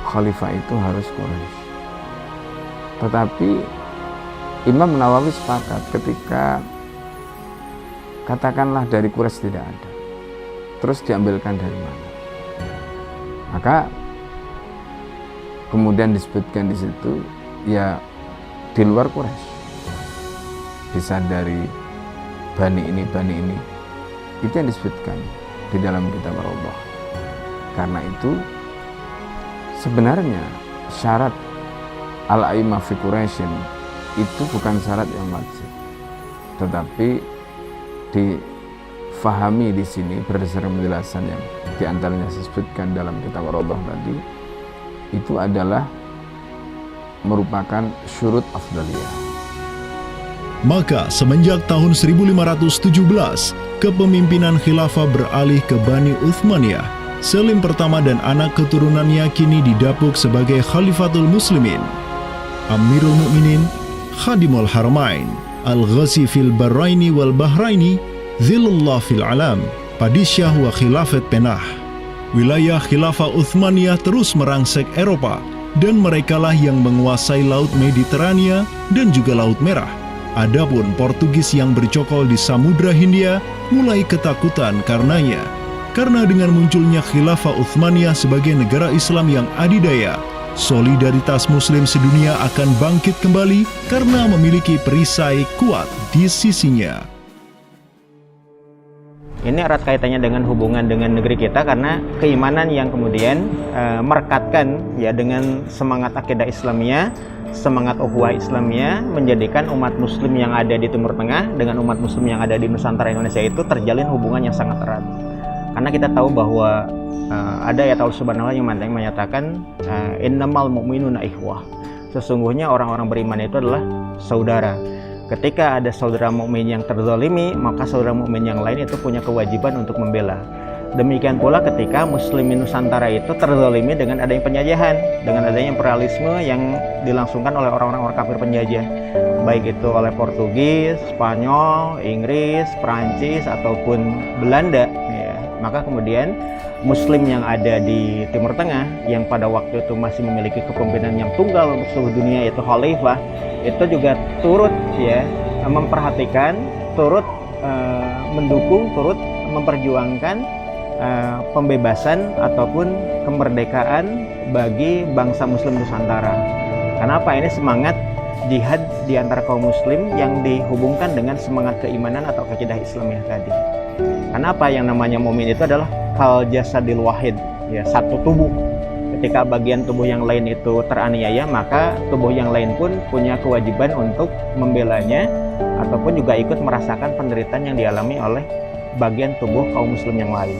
khalifah itu harus Quraisy. Tetapi Imam Nawawi sepakat ketika katakanlah dari Quraisy tidak ada, terus diambilkan dari mana? Maka kemudian disebutkan di situ ya di luar Quraisy. Bisa dari bani ini, itu yang disebutkan di dalam kitab Ar-Rawdah. Karena itu sebenarnya syarat al-a'immah fi Quraisyin itu bukan syarat yang wajib, tetapi difahami di sini berdasarkan penjelasan yang diantaranya disebutkan dalam kitab Ar-Rawdah tadi, itu adalah merupakan syurut afdaliyah. Maka semenjak tahun 1517, kepemimpinan khilafah beralih ke Bani Uthmaniyah. Selim pertama dan anak keturunannya kini didapuk sebagai Khalifatul Muslimin. Amirul Mukminin, Khadimul Haramain, Al-Ghazi fil Barraini wal Bahraini, Zilullah fil Alam, Padisyah wa Khilafat Penah. Wilayah khilafah Uthmaniyah terus merangsek Eropa, dan merekalah yang menguasai Laut Mediterania dan juga Laut Merah. Adapun Portugis yang bercokol di Samudra Hindia mulai ketakutan karenanya. Karena dengan munculnya khilafah Uthmaniyah sebagai negara Islam yang adidaya, solidaritas Muslim sedunia akan bangkit kembali karena memiliki perisai kuat di sisinya. Ini erat kaitannya dengan hubungan dengan negeri kita, karena keimanan yang kemudian merekatkan ya dengan semangat akidah Islamiyah, semangat ukhuwah Islamiyah, menjadikan umat Muslim yang ada di Timur Tengah dengan umat Muslim yang ada di Nusantara Indonesia itu terjalin hubungan yang sangat erat. Karena kita tahu bahwa ada ayat Allah Subhanahu wa ta'ala yang menyatakan innamal mu'minuna ikhwah. Sesungguhnya orang-orang beriman itu adalah saudara. Ketika ada saudara mukmin yang terzalimi, maka saudara mukmin yang lain itu punya kewajiban untuk membela. Demikian pula ketika muslimin Nusantara itu terzalimi dengan adanya penjajahan, dengan adanya imperialisme yang dilangsungkan oleh orang-orang kafir penjajah, baik itu oleh Portugis, Spanyol, Inggris, Perancis ataupun Belanda. Ya. Maka kemudian Muslim yang ada di Timur Tengah yang pada waktu itu masih memiliki kepemimpinan yang tunggal untuk seluruh dunia, yaitu khalifah, itu juga turut ya memperhatikan, turut mendukung, turut memperjuangkan pembebasan ataupun kemerdekaan bagi bangsa Muslim Nusantara. Kenapa? Ini semangat jihad di antara kaum Muslim yang dihubungkan dengan semangat keimanan atau akidah Islamiyah tadi. Kenapa? Yang namanya mukmin itu adalah kal jasadil wahid, ya, satu tubuh. Ketika bagian tubuh yang lain itu teraniaya, maka tubuh yang lain pun punya kewajiban untuk membelanya ataupun juga ikut merasakan penderitaan yang dialami oleh bagian tubuh kaum Muslim yang lain.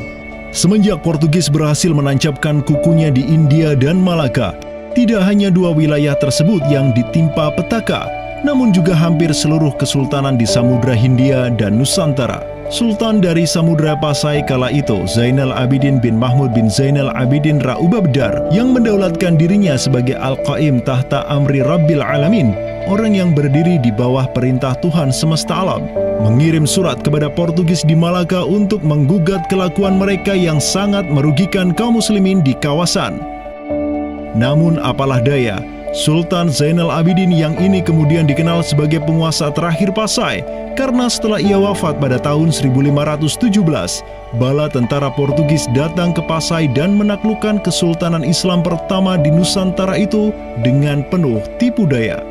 Semenjak Portugis berhasil menancapkan kukunya di India dan Malaka, tidak hanya dua wilayah tersebut yang ditimpa petaka, namun juga hampir seluruh kesultanan di Samudra Hindia dan Nusantara. Sultan dari Samudra Pasai kala itu, Zainal Abidin bin Mahmud bin Zainal Abidin Ra Ubabdar, yang mendaulatkan dirinya sebagai Al-Qaim tahta Amri Rabbil Alamin, orang yang berdiri di bawah perintah Tuhan semesta alam, mengirim surat kepada Portugis di Malaka untuk menggugat kelakuan mereka yang sangat merugikan kaum muslimin di kawasan. Namun apalah daya, Sultan Zainal Abidin yang ini kemudian dikenal sebagai penguasa terakhir Pasai, karena setelah ia wafat pada tahun 1517, bala tentara Portugis datang ke Pasai dan menaklukkan Kesultanan Islam pertama di Nusantara itu dengan penuh tipu daya.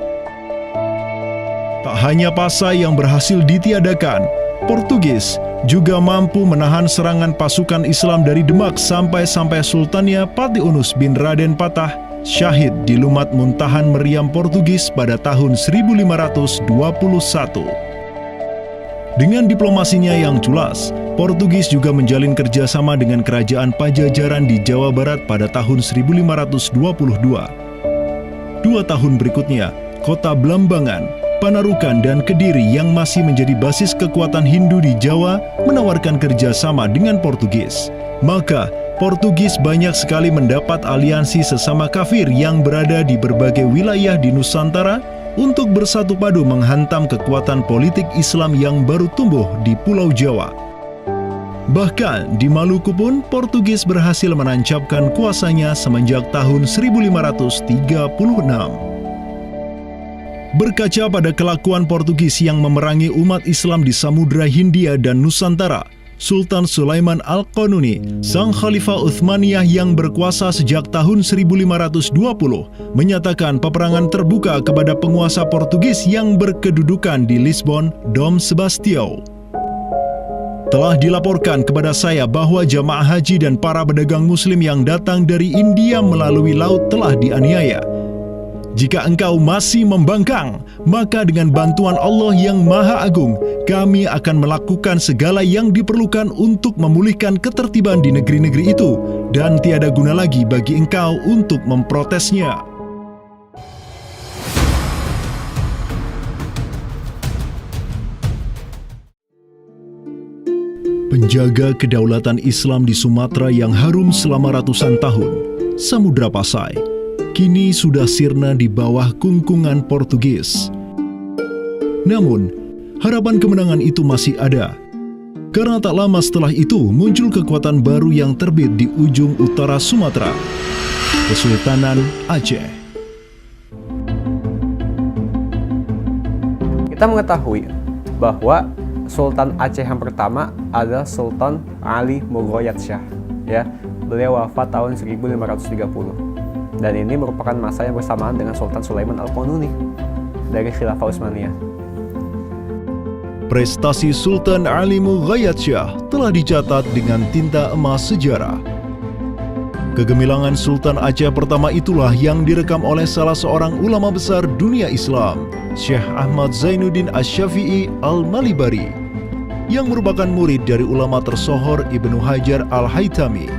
Tak hanya Pasai yang berhasil ditiadakan, Portugis juga mampu menahan serangan pasukan Islam dari Demak sampai Sultannya Pati Unus bin Raden Patah syahid di Lumat Muntahan Meriam Portugis pada tahun 1521. Dengan diplomasinya yang culas, Portugis juga menjalin kerjasama dengan kerajaan Pajajaran di Jawa Barat pada tahun 1522. 2 tahun berikutnya, kota Blambangan, Panarukan dan Kediri yang masih menjadi basis kekuatan Hindu di Jawa menawarkan kerjasama dengan Portugis. Maka, Portugis banyak sekali mendapat aliansi sesama kafir yang berada di berbagai wilayah di Nusantara untuk bersatu padu menghantam kekuatan politik Islam yang baru tumbuh di Pulau Jawa. Bahkan di Maluku pun Portugis berhasil menancapkan kuasanya semenjak tahun 1536. Berkaca pada kelakuan Portugis yang memerangi umat Islam di Samudra Hindia dan Nusantara, Sultan Sulaiman Al-Qanuni, sang Khalifah Uthmaniyah yang berkuasa sejak tahun 1520, menyatakan peperangan terbuka kepada penguasa Portugis yang berkedudukan di Lisbon, Dom Sebastião. Telah dilaporkan kepada saya bahwa jamaah haji dan para pedagang muslim yang datang dari India melalui laut telah dianiaya. Jika engkau masih membangkang, maka dengan bantuan Allah yang Maha Agung, kami akan melakukan segala yang diperlukan untuk memulihkan ketertiban di negeri-negeri itu, dan tiada guna lagi bagi engkau untuk memprotesnya. Penjaga kedaulatan Islam di Sumatera yang harum selama ratusan tahun, Samudra Pasai, kini sudah sirna di bawah kungkungan Portugis. Namun, harapan kemenangan itu masih ada. Karena tak lama setelah itu muncul kekuatan baru yang terbit di ujung utara Sumatera, Kesultanan Aceh. Kita mengetahui bahwa Sultan Aceh yang pertama adalah Sultan Ali Mughayat Shah. Ya, beliau wafat tahun 1530. Dan ini merupakan masa yang bersamaan dengan Sultan Sulaiman Al-Qanuni dari Khilafah Utsmaniyah. Prestasi Sultan Ali Mughayat Shah telah dicatat dengan tinta emas sejarah. Kegemilangan Sultan Aceh pertama itulah yang direkam oleh salah seorang ulama besar dunia Islam, Syekh Ahmad Zainuddin Asy-Syafi'i Al-Malibari, yang merupakan murid dari ulama tersohor Ibnu Hajar Al-Haytami.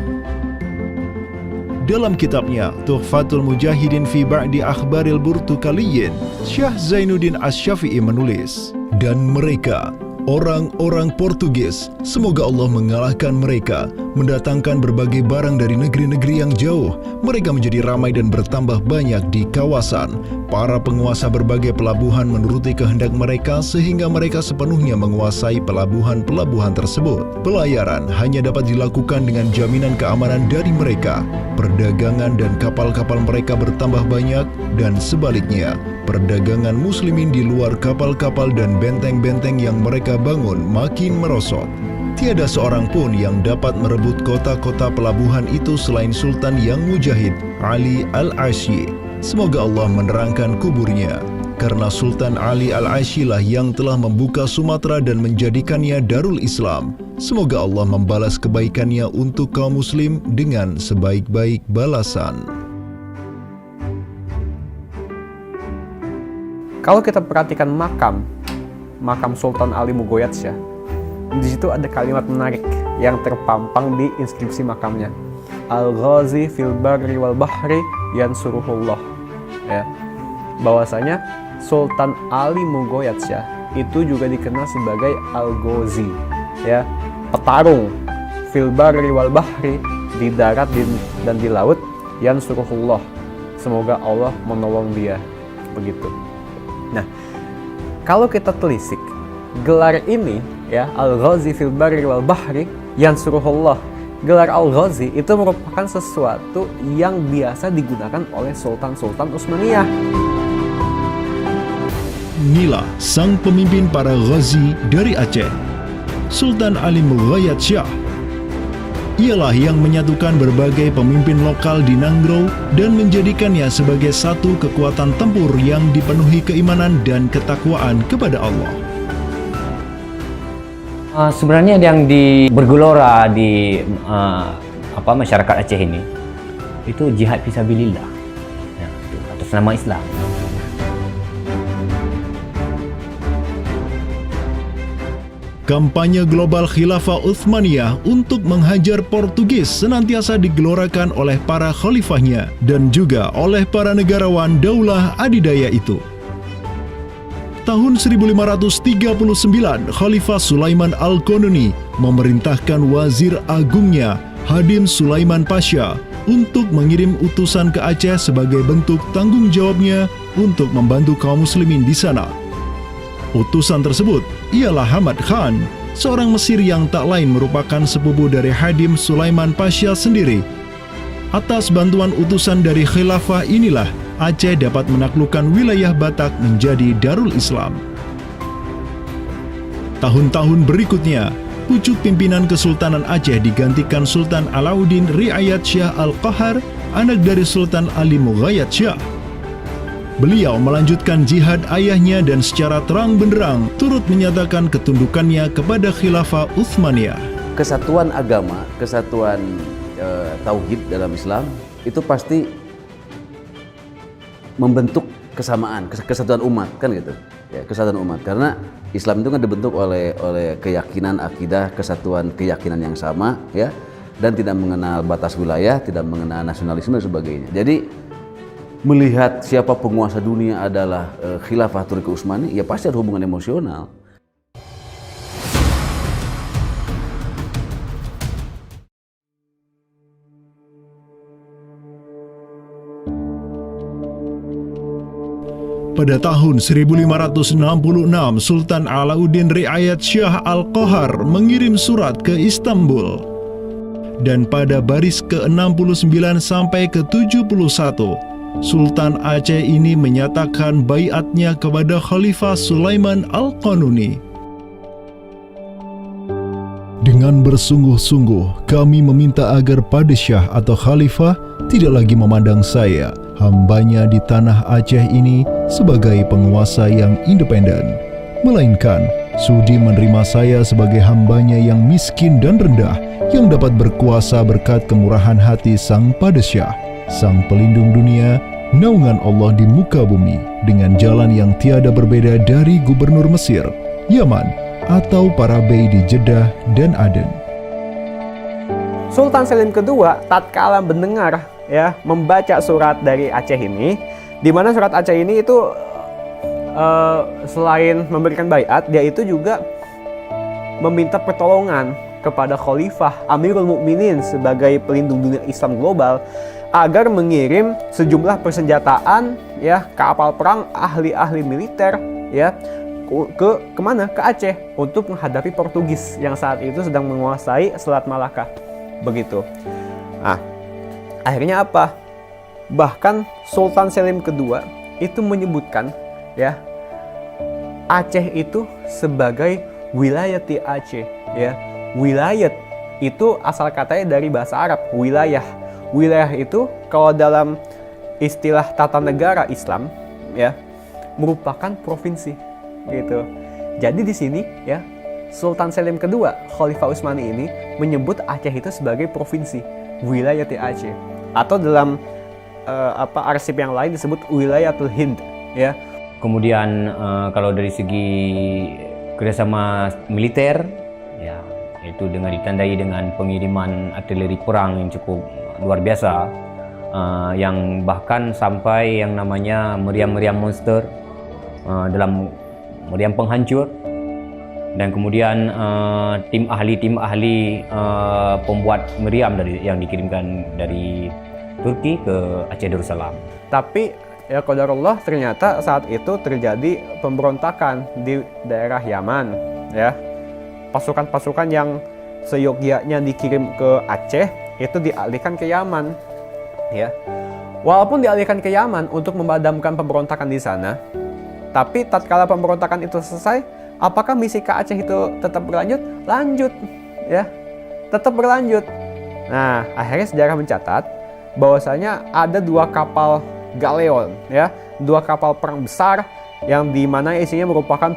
Dalam kitabnya Tuhfatul Mujahidin fi Ba'di Akhbaril Burtukaliyin, Syekh Zainuddin Asy-Syafi'i menulis, dan mereka, orang-orang Portugis. Semoga Allah mengalahkan mereka, mendatangkan berbagai barang dari negeri-negeri yang jauh. Mereka menjadi ramai dan bertambah banyak di kawasan. Para penguasa berbagai pelabuhan menuruti kehendak mereka sehingga mereka sepenuhnya menguasai pelabuhan-pelabuhan tersebut. Pelayaran hanya dapat dilakukan dengan jaminan keamanan dari mereka. Perdagangan dan kapal-kapal mereka bertambah banyak dan sebaliknya. Perdagangan muslimin di luar kapal-kapal dan benteng-benteng yang mereka bangun makin merosot. Tiada seorang pun yang dapat merebut kota-kota pelabuhan itu selain Sultan yang mujahid, Ali Al-Asyi. Semoga Allah menerangkan kuburnya. Karena Sultan Ali Al-Asyi lah yang telah membuka Sumatera dan menjadikannya Darul Islam. Semoga Allah membalas kebaikannya untuk kaum muslim dengan sebaik-baik balasan. Kalau kita perhatikan makam Sultan Ali Mugoyatsya, di situ ada kalimat menarik yang terpampang di inskripsi makamnya. Al-Ghazi fil barri wal bahri yansuruhullah. Ya. Bahwasanya Sultan Ali Mugoyatsya itu juga dikenal sebagai Al-Ghazi, ya, petarung fil barri wal bahri, di darat dan di laut, yansuruhullah. Semoga Allah menolong dia. Begitu. Nah, kalau kita telisik gelar ini, ya, Al-Ghazi fil barri wal bahri yansuruhullah, gelar Al-Ghazi itu merupakan sesuatu yang biasa digunakan oleh Sultan-Sultan Utsmaniyah. Inilah sang pemimpin para Ghazi dari Aceh, Sultan Ali Mughayat-Syah. Ialah yang menyatukan berbagai pemimpin lokal di Nanggro dan menjadikannya sebagai satu kekuatan tempur yang dipenuhi keimanan dan ketakwaan kepada Allah. Sebenarnya yang bergelora di masyarakat Aceh ini itu jihad fisabilillah, ya, atas nama Islam. Kampanye global Khilafah Utsmaniyah untuk menghajar Portugis senantiasa digelorakan oleh para khalifahnya dan juga oleh para negarawan Daulah Adidaya itu. Tahun 1539, Khalifah Sulaiman Al-Qanuni memerintahkan wazir agungnya Hadim Sulaiman Pasha untuk mengirim utusan ke Aceh sebagai bentuk tanggung jawabnya untuk membantu kaum muslimin di sana. Utusan tersebut ialah Hamad Khan, seorang Mesir yang tak lain merupakan sepupu dari Hadim Sulaiman Pasha sendiri. Atas bantuan utusan dari khilafah inilah Aceh dapat menaklukkan wilayah Batak menjadi Darul Islam. Tahun-tahun berikutnya, pucuk pimpinan Kesultanan Aceh digantikan Sultan Alauddin Riayat Syah Al-Qahar, anak dari Sultan Ali Mughayat Syah. Beliau melanjutkan jihad ayahnya dan secara terang benderang turut menyatakan ketundukannya kepada Khilafah Utsmaniyah. Kesatuan agama, kesatuan tauhid dalam Islam itu pasti membentuk kesamaan, kesatuan umat, kan gitu. Ya, kesatuan umat, karena Islam itu kan dibentuk oleh keyakinan akidah, kesatuan keyakinan yang sama, ya, dan tidak mengenal batas wilayah, tidak mengenal nasionalisme dan sebagainya. Jadi melihat siapa penguasa dunia adalah Khilafah Turki Utsmani, ya pasti ada hubungan emosional. Pada tahun 1566, Sultan Alauddin Riayat Syah Al-Qahar mengirim surat ke Istanbul. Dan pada baris ke-69 sampai ke-71, Sultan Aceh ini menyatakan baiatnya kepada Khalifah Sulaiman Al-Qanuni. Dengan bersungguh-sungguh, kami meminta agar Padishah atau Khalifah tidak lagi memandang saya, hambanya di tanah Aceh ini, sebagai penguasa yang independen, melainkan sudi menerima saya sebagai hambanya yang miskin dan rendah, yang dapat berkuasa berkat kemurahan hati Sang Padishah, Sang Pelindung dunia, naungan Allah di muka bumi, dengan jalan yang tiada berbeda dari Gubernur Mesir, Yaman, atau para bey di Jeddah dan Aden. Sultan Selim II tatkala mendengar, ya, membaca surat dari Aceh ini, di mana surat Aceh ini itu selain memberikan baiat, dia itu juga meminta pertolongan kepada Khalifah Amirul Mukminin sebagai pelindung dunia Islam global agar mengirim sejumlah persenjataan ya, kapal perang, ahli-ahli militer ya kemana? Ke Aceh untuk menghadapi Portugis yang saat itu sedang menguasai Selat Malaka. Begitu. Nah, akhirnya apa? Bahkan Sultan Selim II itu menyebutkan ya Aceh itu sebagai wilayati Aceh ya. Wilayat itu asal katanya dari bahasa Arab, wilayah. Wilayah itu kalau dalam istilah tata negara Islam ya merupakan provinsi gitu. Jadi di sini ya Sultan Selim II, Khalifah Utsmani ini menyebut Aceh itu sebagai provinsi, wilayati Aceh. Atau dalam arsip yang lain disebut wilayatul Hind ya. Kemudian kalau dari segi kerjasama militer ya, itu dengan ditandai dengan pengiriman artileri perang yang cukup luar biasa, yang bahkan sampai yang namanya meriam-meriam monster dalam meriam penghancur, dan kemudian tim ahli pembuat meriam yang dikirimkan dari Turki ke Aceh Darussalam. Tapi ya qadarullah ternyata saat itu terjadi pemberontakan di daerah Yaman ya. Pasukan-pasukan yang seyogyanya dikirim ke Aceh itu dialihkan ke Yaman ya. Walaupun dialihkan ke Yaman untuk memadamkan pemberontakan di sana, tapi tatkala pemberontakan itu selesai, apakah misi ke Aceh itu tetap berlanjut? Lanjut ya. Tetap berlanjut. Nah, akhirnya sejarah mencatat bahwasanya ada 2 kapal galeon ya, 2 kapal perang besar yang dimana isinya merupakan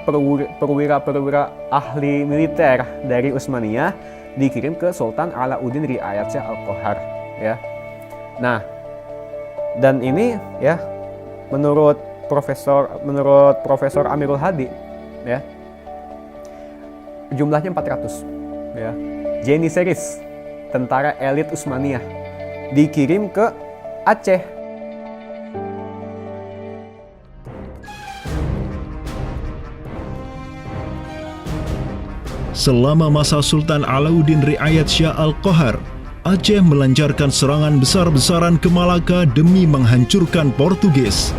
perwira-perwira ahli militer dari Utsmaniyah dikirim ke Sultan Alauddin Riayat Shah Al-Qahar ya. Nah, dan ini ya menurut Profesor Amirul Hadi ya jumlahnya 400 ya. Janissaries, tentara elit Utsmaniyah, dikirim ke Aceh. Selama masa Sultan Alauddin Riayat Shah Al-Qahar, Aceh melancarkan serangan besar-besaran ke Malaka demi menghancurkan Portugis.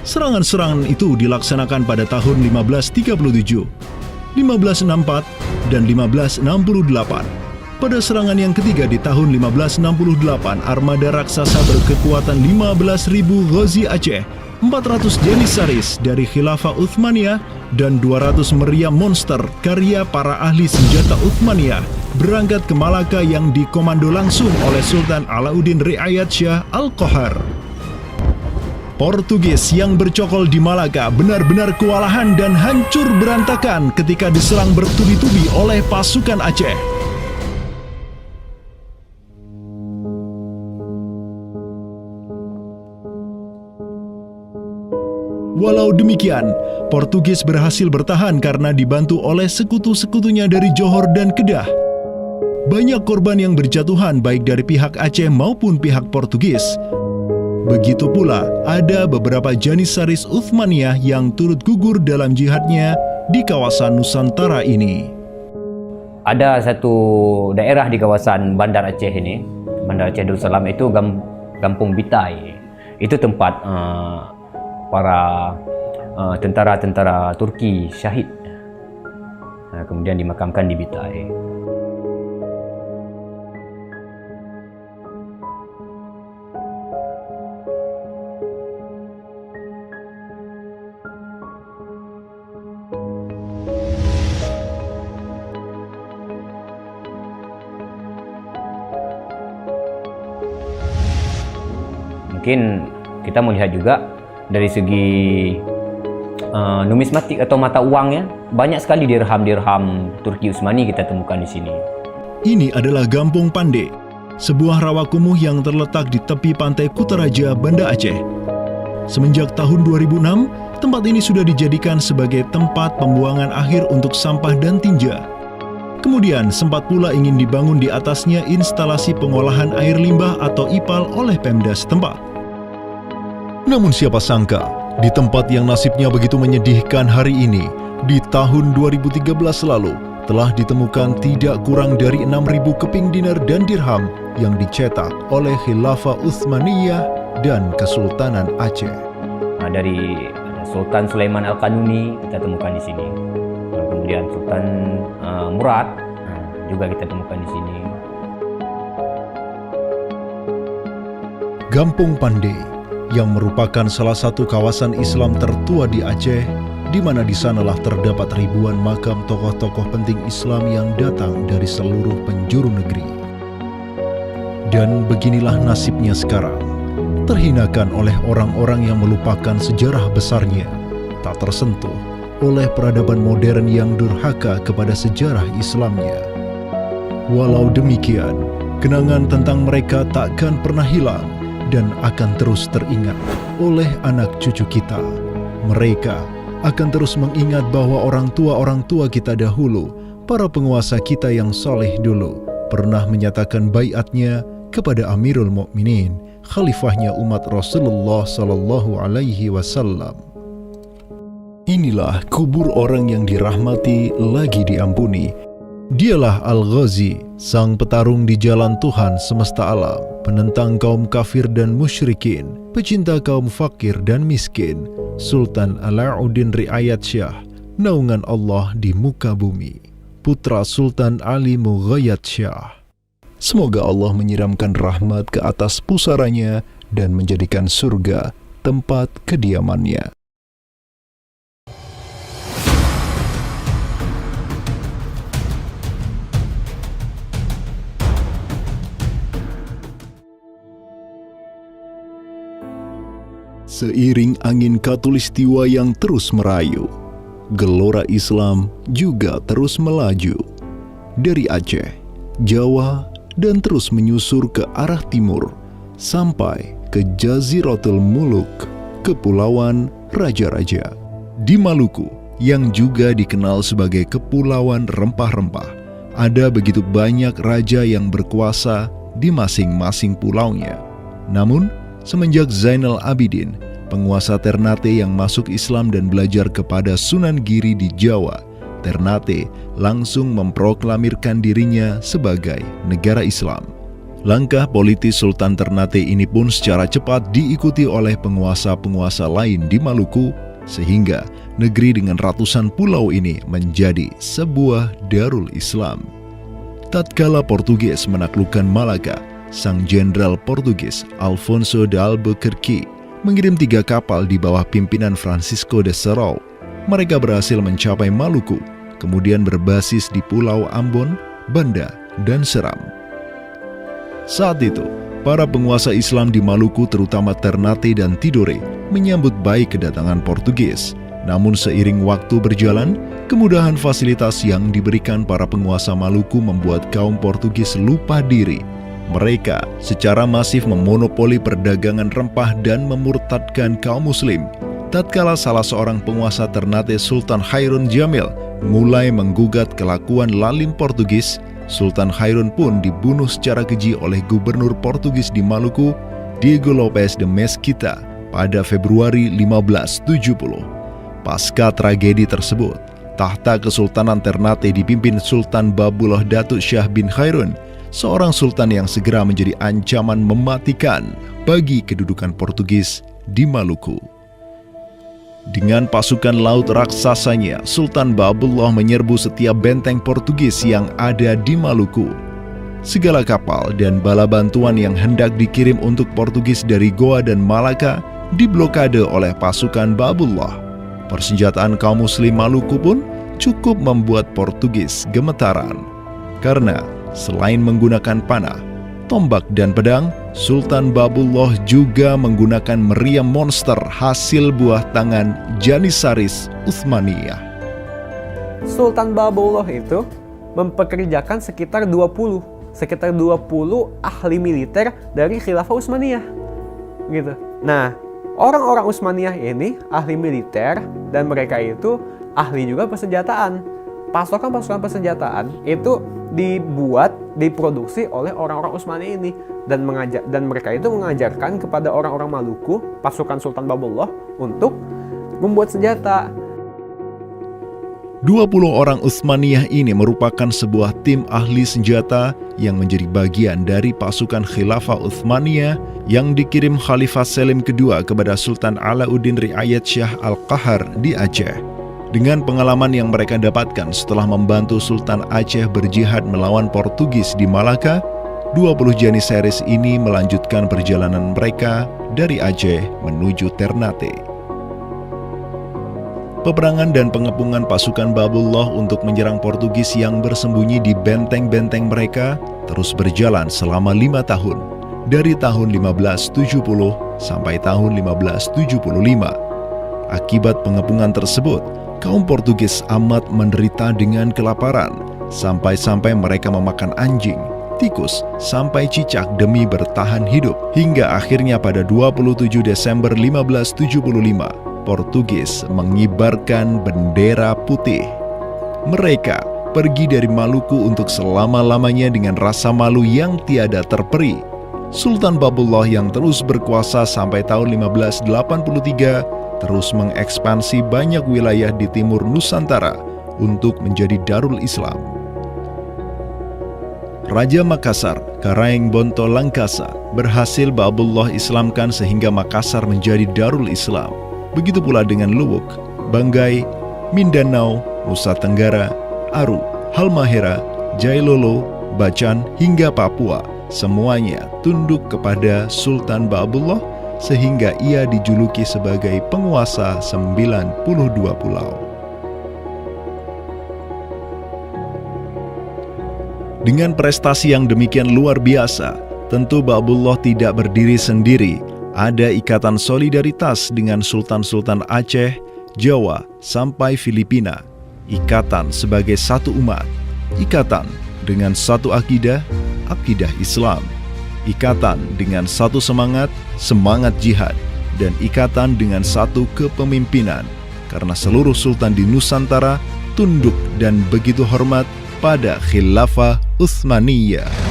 Serangan-serangan itu dilaksanakan pada tahun 1537, 1564, dan 1568. Pada serangan yang ketiga di tahun 1568, armada raksasa berkekuatan 15.000 Ghazi Aceh, 400 Janissaries dari Khilafah Utsmaniyah, dan 200 meriam monster karya para ahli senjata Utsmaniyah berangkat ke Malaka yang dikomando langsung oleh Sultan Alauddin Riayat Shah Al-Qahar. Portugis yang bercokol di Malaka benar-benar kewalahan dan hancur berantakan ketika diserang bertubi-tubi oleh pasukan Aceh. Walau demikian, Portugis berhasil bertahan karena dibantu oleh sekutu-sekutunya dari Johor dan Kedah. Banyak korban yang berjatuhan baik dari pihak Aceh maupun pihak Portugis. Begitu pula ada beberapa Janissaries Utsmaniyah yang turut gugur dalam jihadnya di kawasan Nusantara ini. Ada satu daerah di kawasan Bandar Aceh ini, Bandar Aceh Darussalam, itu Kampung Bitai. Itu tempat para tentara-tentara Turki syahid, kemudian dimakamkan di Bitai. Mungkin kita melihat juga dari segi numismatik atau mata uangnya, banyak sekali dirham-dirham Turki Utsmani kita temukan di sini. Ini adalah Gampung Pande, sebuah rawa kumuh yang terletak di tepi pantai Kutaraja, Banda Aceh. Semenjak tahun 2006, tempat ini sudah dijadikan sebagai tempat pembuangan akhir untuk sampah dan tinja. Kemudian sempat pula ingin dibangun di atasnya instalasi pengolahan air limbah atau IPAL oleh Pemda setempat. Namun siapa sangka, di tempat yang nasibnya begitu menyedihkan hari ini, di tahun 2013 lalu, telah ditemukan tidak kurang dari 6.000 keping dinar dan dirham yang dicetak oleh Khilafah Utsmaniyah dan Kesultanan Aceh. Dari Sultan Sulaiman Al-Kanuni kita temukan di sini. Kemudian Sultan Murad juga kita temukan di sini. Gampung Pandey yang merupakan salah satu kawasan Islam tertua di Aceh, di mana di sanalah terdapat ribuan makam tokoh-tokoh penting Islam yang datang dari seluruh penjuru negeri. Dan beginilah nasibnya sekarang, terhinakan oleh orang-orang yang melupakan sejarah besarnya, tak tersentuh oleh peradaban modern yang durhaka kepada sejarah Islamnya. Walau demikian, kenangan tentang mereka takkan pernah hilang dan akan terus teringat oleh anak cucu kita. Mereka akan terus mengingat bahwa orang tua kita dahulu, para penguasa kita yang soleh dulu, pernah menyatakan baiatnya kepada Amirul Mukminin, khalifahnya umat Rasulullah Sallallahu Alaihi Wasallam. Inilah kubur orang yang dirahmati lagi diampuni. Dialah Al-Ghazi, sang petarung di jalan Tuhan semesta alam, penentang kaum kafir dan musyrikin, pecinta kaum fakir dan miskin, Sultan Alauddin Riayat Syah, naungan Allah di muka bumi, putra Sultan Ali Mughayat Syah. Semoga Allah menyiramkan rahmat ke atas pusaranya dan menjadikan surga tempat kediamannya. Seiring angin Katulistiwa yang terus merayu, gelora Islam juga terus melaju dari Aceh, Jawa, dan terus menyusur ke arah timur sampai ke Jaziratul Muluk, Kepulauan Raja-Raja. Di Maluku, yang juga dikenal sebagai Kepulauan Rempah-Rempah, ada begitu banyak raja yang berkuasa di masing-masing pulaunya. Namun, semenjak Zainal Abidin, penguasa Ternate yang masuk Islam dan belajar kepada Sunan Giri di Jawa, Ternate langsung memproklamirkan dirinya sebagai negara Islam. Langkah politis Sultan Ternate ini pun secara cepat diikuti oleh penguasa-penguasa lain di Maluku, sehingga negeri dengan ratusan pulau ini menjadi sebuah darul Islam. Tatkala Portugis menaklukkan Malaka, sang jenderal Portugis Alfonso de Albuquerque mengirim 3 kapal di bawah pimpinan Francisco de Serrao. Mereka berhasil mencapai Maluku, kemudian berbasis di Pulau Ambon, Banda, dan Seram. Saat itu, para penguasa Islam di Maluku terutama Ternate dan Tidore menyambut baik kedatangan Portugis. Namun seiring waktu berjalan, kemudahan fasilitas yang diberikan para penguasa Maluku membuat kaum Portugis lupa diri. Mereka secara masif memonopoli perdagangan rempah dan memurtadkan kaum muslim. Tatkala salah seorang penguasa Ternate, Sultan Hairun Jamil, mulai menggugat kelakuan lalim Portugis, Sultan Hairun pun dibunuh secara keji oleh gubernur Portugis di Maluku, Diego Lopes de Mesquita, pada Februari 1570. Pasca tragedi tersebut, tahta Kesultanan Ternate dipimpin Sultan Babullah Datuk Syah bin Hairun, seorang sultan yang segera menjadi ancaman mematikan bagi kedudukan Portugis di Maluku. Dengan pasukan laut raksasanya, Sultan Babullah menyerbu setiap benteng Portugis yang ada di Maluku. Segala kapal dan bala bantuan yang hendak dikirim untuk Portugis dari Goa dan Malaka diblokade oleh pasukan Babullah. Persenjataan kaum muslim Maluku pun cukup membuat Portugis gemetaran. Karena selain menggunakan panah, tombak, dan pedang, Sultan Babullah juga menggunakan meriam monster hasil buah tangan Janissaris Utsmaniyah. Sultan Babullah itu mempekerjakan sekitar 20 ahli militer dari Khilafah Utsmaniyah. Gitu. Nah, orang-orang Utsmaniyah ini ahli militer dan mereka itu ahli juga persenjataan. Pasukan-pasukan persenjataan itu diproduksi oleh orang-orang Utsmani ini dan mereka itu mengajarkan kepada orang-orang Maluku, pasukan Sultan Babullah, untuk membuat senjata. 20 orang Utsmaniyah ini merupakan sebuah tim ahli senjata yang menjadi bagian dari pasukan Khilafah Utsmaniyah yang dikirim Khalifah Selim II kepada Sultan Alauddin Riayat Shah Al-Qahar di Aceh. Dengan pengalaman yang mereka dapatkan setelah membantu Sultan Aceh berjihad melawan Portugis di Malaka, 20 Janissaries ini melanjutkan perjalanan mereka dari Aceh menuju Ternate. Peperangan dan pengepungan pasukan Babullah untuk menyerang Portugis yang bersembunyi di benteng-benteng mereka terus berjalan selama 5 tahun, dari tahun 1570 sampai tahun 1575. Akibat pengepungan tersebut, kaum Portugis amat menderita dengan kelaparan, sampai-sampai mereka memakan anjing, tikus, sampai cicak demi bertahan hidup, hingga akhirnya pada 27 Desember 1575, Portugis mengibarkan bendera putih. Mereka pergi dari Maluku untuk selama-lamanya dengan rasa malu yang tiada terperi. Sultan Babullah yang terus berkuasa sampai tahun 1583 terus mengekspansi banyak wilayah di timur Nusantara untuk menjadi Darul Islam. Raja Makassar, Karaeng Bonto Langkasa, berhasil Babullah Islamkan sehingga Makassar menjadi Darul Islam. Begitu pula dengan Luwuk, Banggai, Mindanao, Nusa Tenggara, Aru, Halmahera, Jailolo, Bacan, hingga Papua. Semuanya tunduk kepada Sultan Babullah sehingga ia dijuluki sebagai penguasa 92 pulau. Dengan prestasi yang demikian luar biasa, tentu Babullah tidak berdiri sendiri. Ada ikatan solidaritas dengan sultan-sultan Aceh, Jawa, sampai Filipina. Ikatan sebagai satu umat. Ikatan dengan satu akidah, akidah Islam. Ikatan dengan satu semangat, semangat jihad. Dan ikatan dengan satu kepemimpinan. Karena seluruh sultan di Nusantara tunduk dan begitu hormat pada Khilafah Utsmaniyah.